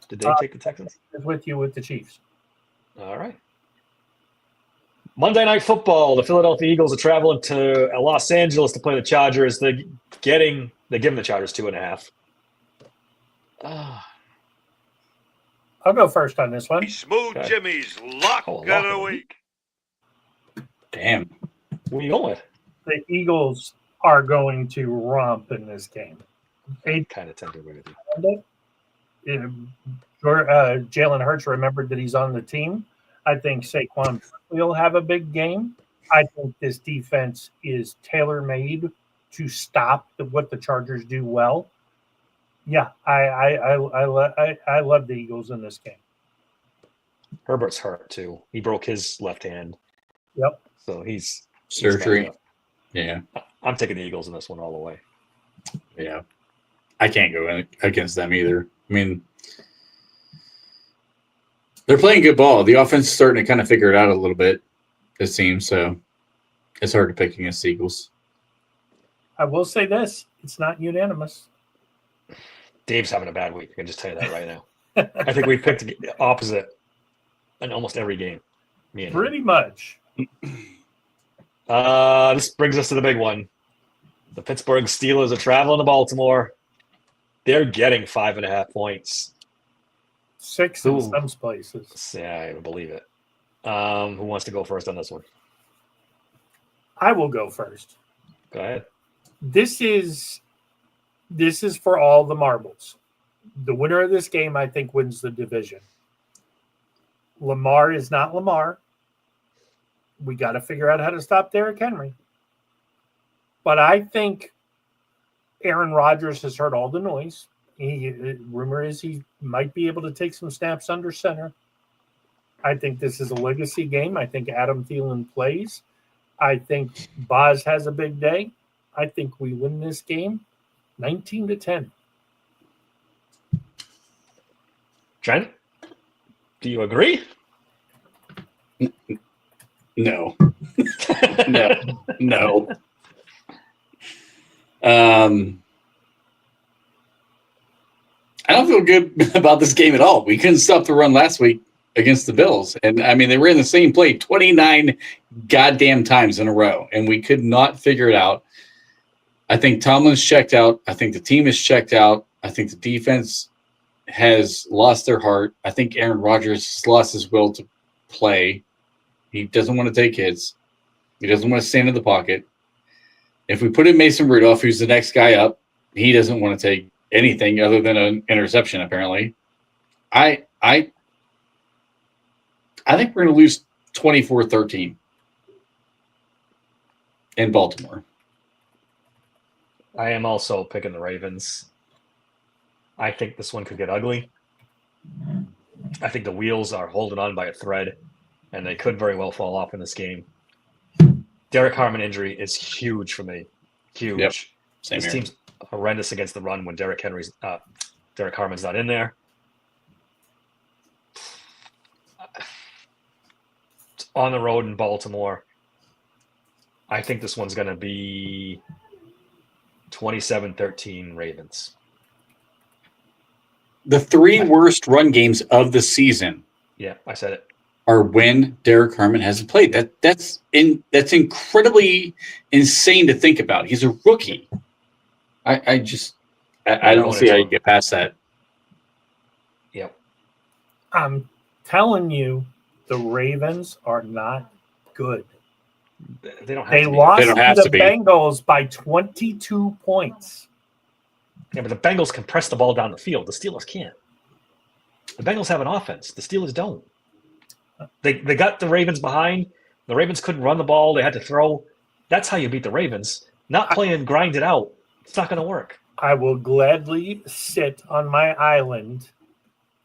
Did they take the Texans? Is with you with the Chiefs. All right. Monday Night Football. The Philadelphia Eagles are traveling to Los Angeles to play the Chargers. They're giving the Chargers 2.5. I'll go first on this one. Smooth Okay. Jimmy's lock Oh, of the lock. week. Damn. What are you going with? The Eagles are going to romp in this game. Kind of tender with you. Jalen Hurts remembered that he's on the team. I think Saquon will have a big game. I think this defense is tailor-made to stop what the Chargers do well. Yeah, I love the Eagles in this game. Herbert's hurt too. He broke his left hand. Yep. So he's Surgery. banged up. Yeah. I'm taking the Eagles in this one all the way. Yeah. I can't go against them either. I mean, they're playing good ball. The offense is starting to kind of figure it out a little bit, it seems. So it's hard to pick against the Eagles. I will say this: it's not unanimous. Dave's having a bad week. I can just tell you that right now. I think we picked the opposite in almost every game. Me and him. Pretty much. This brings us to the big one. The Pittsburgh Steelers are traveling to Baltimore. They're getting 5.5 points. 6 in Ooh. some places. Yeah, I believe it. Who wants to go first on this one? I will go first. Go ahead. This is for all the marbles. The winner of this game, I think, wins the division. Lamar is not Lamar. We got to figure out how to stop Derrick Henry. But I think Aaron Rodgers has heard all the noise. Rumor is he might be able to take some snaps under center. I think this is a legacy game. I think Adam Thielen plays. I think Boz has a big day. I think we win this game 19-10. Trent, do you agree? No. No. I don't feel good about this game at all. We couldn't stop the run last week against the Bills. And I mean, they were in the same play 29 goddamn times in a row, and we could not figure it out. I think Tomlin's checked out. I think the team is checked out. I think the defense has lost their heart. I think Aaron Rodgers has lost his will to play. He doesn't want to take hits. He doesn't want to stand in the pocket. If we put in Mason Rudolph, who's the next guy up, he doesn't want to take anything other than an interception, apparently. I think we're going to lose 24-13 in Baltimore. I am also picking the Ravens. I think this one could get ugly. I think the wheels are holding on by a thread, and they could very well fall off in this game. Derek Harmon injury is huge for me. Huge. Yep. Same This here. team's horrendous against the run when Derek Harmon's not in there. It's on the road in Baltimore. I think this one's going to be 27-13 Ravens. The three worst run games of the season Yeah, I said it. are when Derek Harmon hasn't played. That's incredibly insane to think about. He's a rookie. I don't see how you get past that. Yep. I'm telling you, the Ravens are not good. They don't have They to be. lost They don't have to to the be. Bengals by 22 points. Yeah, but the Bengals can press the ball down the field. The Steelers can't. The Bengals have an offense. The Steelers don't. They got the Ravens behind. The Ravens couldn't run the ball. They had to throw. That's how you beat the Ravens. Not playing grind it out. It's not going to work. I will gladly sit on my island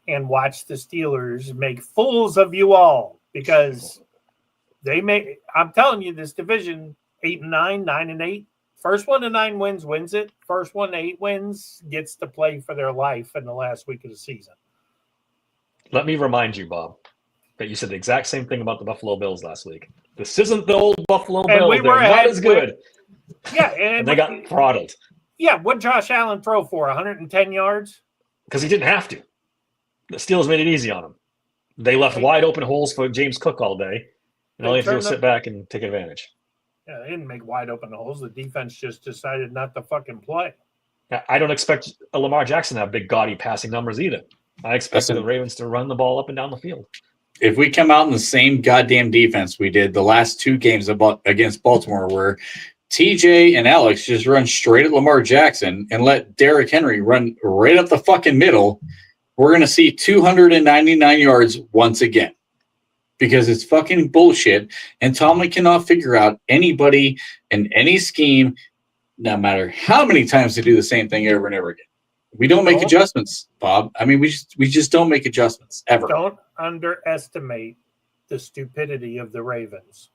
and watch the Steelers make fools of you all because they may. I'm telling you, this division 8-9, 9-8. First one to 9 wins it. First one to 8 wins gets to play for their life in the last week of the season. Let me remind you, Bob, that you said the exact same thing about the Buffalo Bills last week. This isn't the old Buffalo Bills. we They're were not ahead as good. Yeah, And they got throttled Yeah, what Josh Allen throw for 110 yards? because he didn't have to. The Steelers made it easy on him. They left wide open holes for James Cook all day, and all you have to do is sit back and take advantage. Yeah, they didn't make wide open holes. The defense just decided not to fucking play. I don't expect a Lamar Jackson to have big, gaudy passing numbers either. I expect the Ravens to run the ball up and down the field. If we come out in the same goddamn defense we did the last 2 games against Baltimore, where TJ and Alex just run straight at Lamar Jackson and let Derrick Henry run right up the fucking middle, we're going to see 299 yards once again because it's fucking bullshit. And Tomlin cannot figure out anybody in any scheme, no matter how many times they do the same thing over and over again. We don't make adjustments, Bob. I mean, we just don't make adjustments ever. Don't underestimate the stupidity of the Ravens.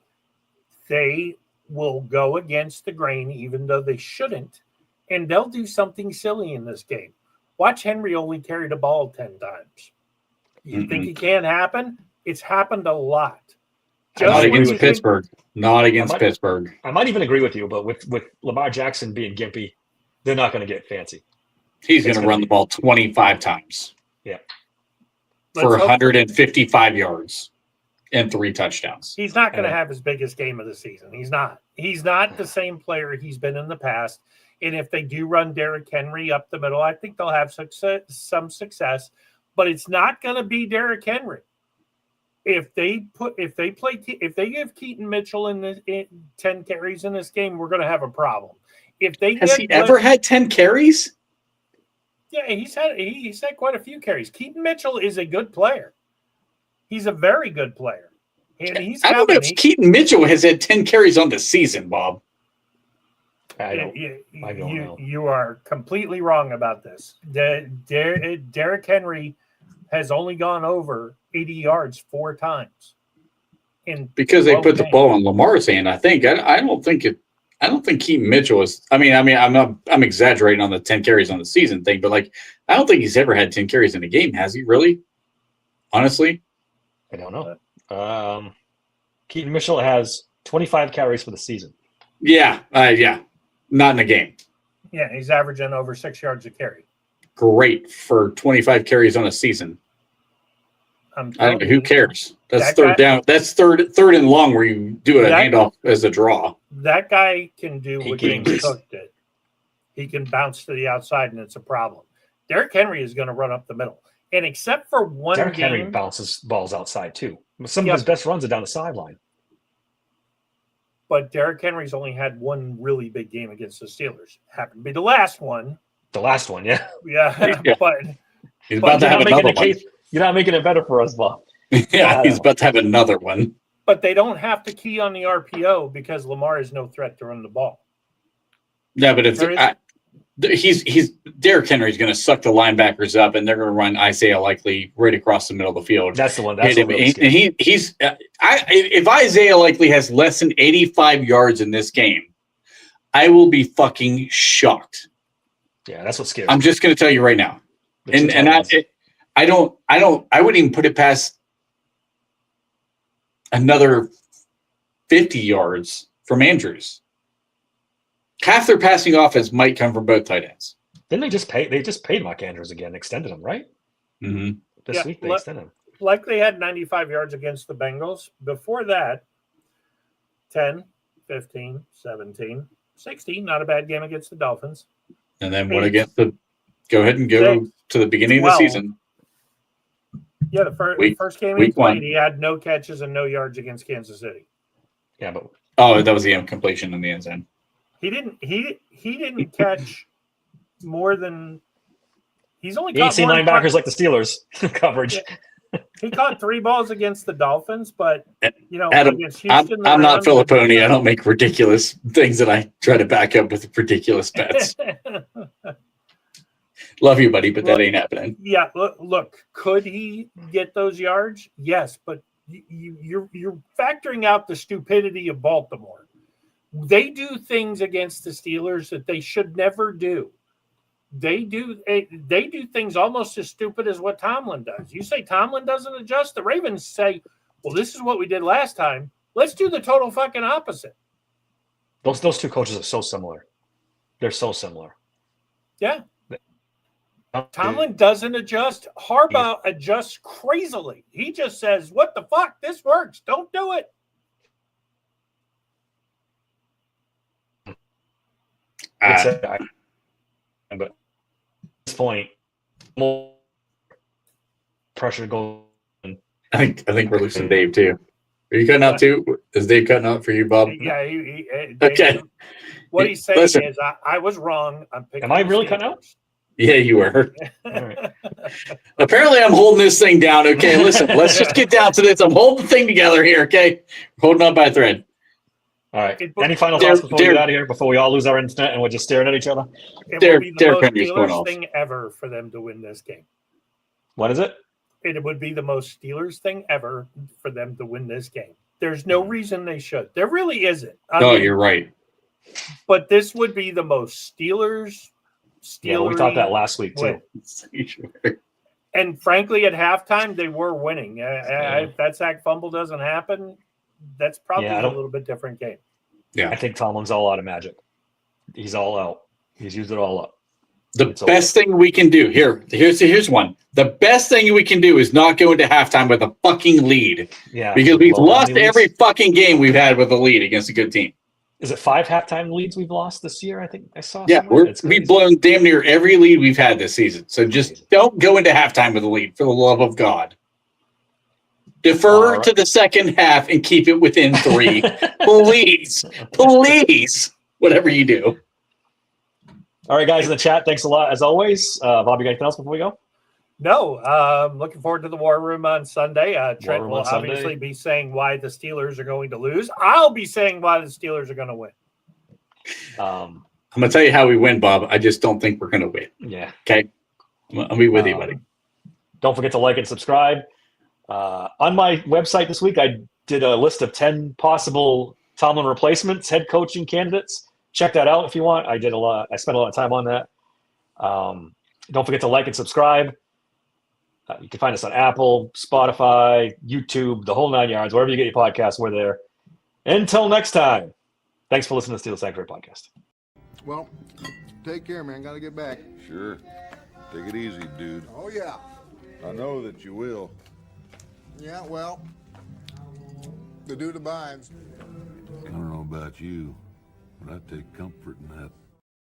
They will go against the grain, even though they shouldn't, and they'll do something silly in this game. Watch Henry only carry the ball 10 times. You think it can't happen? It's happened a lot. Not against when Pittsburgh. Not against Pittsburgh. I might even agree with you, but with Lamar Jackson being gimpy, they're not going to get fancy. He's going to run the ball 25 times. Yeah. For 155 yards and 3 touchdowns. He's not going to have his biggest game of the season. He's not. He's not the same player he's been in the past. And if they do run Derrick Henry up the middle, I think they'll have some success. But it's not going to be Derrick Henry. If they give Keaton Mitchell in 10 carries in this game, we're going to have a problem. Has he ever had 10 carries? Yeah, he's had quite a few carries. Keaton Mitchell is a good player. He's a very good player. And I don't know if Keaton Mitchell has had 10 carries on the season, Bob. I don't know. You are completely wrong about this. Derrick Henry has only gone over 80 yards 4 times. Because they put the ball in Lamar's hand, I think. I don't think Keaton Mitchell is. I'm exaggerating on the 10 carries on the season thing, but I don't think he's ever had 10 carries in a game. Has he really? Honestly, I don't know. Keaton Mitchell has 25 carries for the season. Yeah, not in a game. Yeah, he's averaging over 6 yards a carry. Great for 25 carries on a season. I don't know. Who cares? That's third down. That's third and long where you do a handoff as a draw. That guy can do what James Cook did. He can bounce to the outside, and it's a problem. Derrick Henry is going to run up the middle. And except for one Derrick game, Henry bounces balls outside, too. Some of his best runs are down the sideline. But Derrick Henry's only had one really big game against the Steelers. Happened to be the last one. The last one, yeah. Yeah. But he's about to have another one. You're not making it better for us, Bob. Yeah, he's about to have another one. But they don't have to key on the RPO because Lamar is no threat to run the ball. Yeah, but if Derrick Henry's going to suck the linebackers up, and they're going to run Isaiah Likely right across the middle of the field. That's the one. If Isaiah Likely has less than 85 yards in this game, I will be fucking shocked. Yeah, that's what's scary. I'm just going to tell you right now, I wouldn't even put it past another 50 yards from Andrews. Half their passing offense might come from both tight ends. Didn't they just pay? They just paid Mark Andrews again, extended him, right? Mm-hmm. This week they extended him. Like they had 95 yards against the Bengals. Before that, 10, 15, 17, 16. Not a bad game against the Dolphins. And then what against the – go ahead and go to the beginning of the season. Yeah, the first game he played, he had no catches and no yards against Kansas City. Yeah, but – oh, that was the incompletion in the end zone. He didn't catch more than he's only. You ain't seen linebackers like the Steelers coverage. Yeah. He caught 3 balls against the Dolphins, but Adam, against Houston, I'm not Filipponi. I don't make ridiculous things that I try to back up with ridiculous bets. Love you, buddy, but that ain't happening. Yeah, look, could he get those yards? Yes, but you're factoring out the stupidity of Baltimore. They do things against the Steelers that they should never do. They do things almost as stupid as what Tomlin does. You say Tomlin doesn't adjust, the Ravens say, well, this is what we did last time. Let's do the total fucking opposite. Those two coaches are so similar. They're so similar. Yeah. Tomlin doesn't adjust. Harbaugh adjusts crazily. He just says, what the fuck? This works. Don't do it. But at this point, more pressure goes. I think we're losing Dave too. Are you cutting out too? Is Dave cutting out for you, Bob? Yeah. Dave, okay. What he's saying is, I was wrong. Am I really cutting out? Yeah, you were. Right. Apparently, I'm holding this thing down. Okay, listen, let's just get down to this. I'm holding the thing together here. Okay, holding on by a thread. All right. Any final thoughts before we get out of here? Before we all lose our internet and we're just staring at each other? It would be the most Steelers thing ever for them to win this game. What is it? It would be the most Steelers thing ever for them to win this game. There's no reason they should. There really isn't. You're right. but this would be the most Steelers. Yeah, we thought that last week too. Win. And frankly, at halftime, they were winning. If that sack fumble doesn't happen, that's probably a little bit different game. Yeah, I think Tomlin's all out of magic. He's all out. He's used it all up. The best thing we can do here's one. The best thing we can do is not go into halftime with a fucking lead. Yeah, because we've lost every fucking game we've had with a lead against a good team. Is it 5 halftime leads we've lost this year? I think I saw. Yeah, we've blown damn near every lead we've had this season. So just don't go into halftime with a lead, for the love of God. Defer to the second half and keep it within 3. Please. Whatever you do. All right, guys in the chat, thanks a lot as always. Bob, you got anything else before we go? No, looking forward to the War Room on Sunday. Trent Room will on Sunday. obviously be saying why the Steelers are going to lose. I'll be saying why the Steelers are going to win. I'm going to tell you how we win, Bob. I just don't think we're going to win. Yeah. Okay? I'll be with you, buddy. Don't forget to like and subscribe. On my website this week, I did a list of 10 possible Tomlin replacements, head coaching candidates. Check that out if you want. I spent a lot of time on that. Don't forget to like and subscribe. You can find us on Apple, Spotify, YouTube, the whole 9 yards. Wherever you get your podcasts, we're there. Until next time, thanks for listening to Steel Sanctuary Podcast. Well, take care, man. Got to get back. Sure. Take it easy, dude. Oh, yeah. I know that you will. Yeah, well, the dude abides. I don't know about you, but I take comfort in that.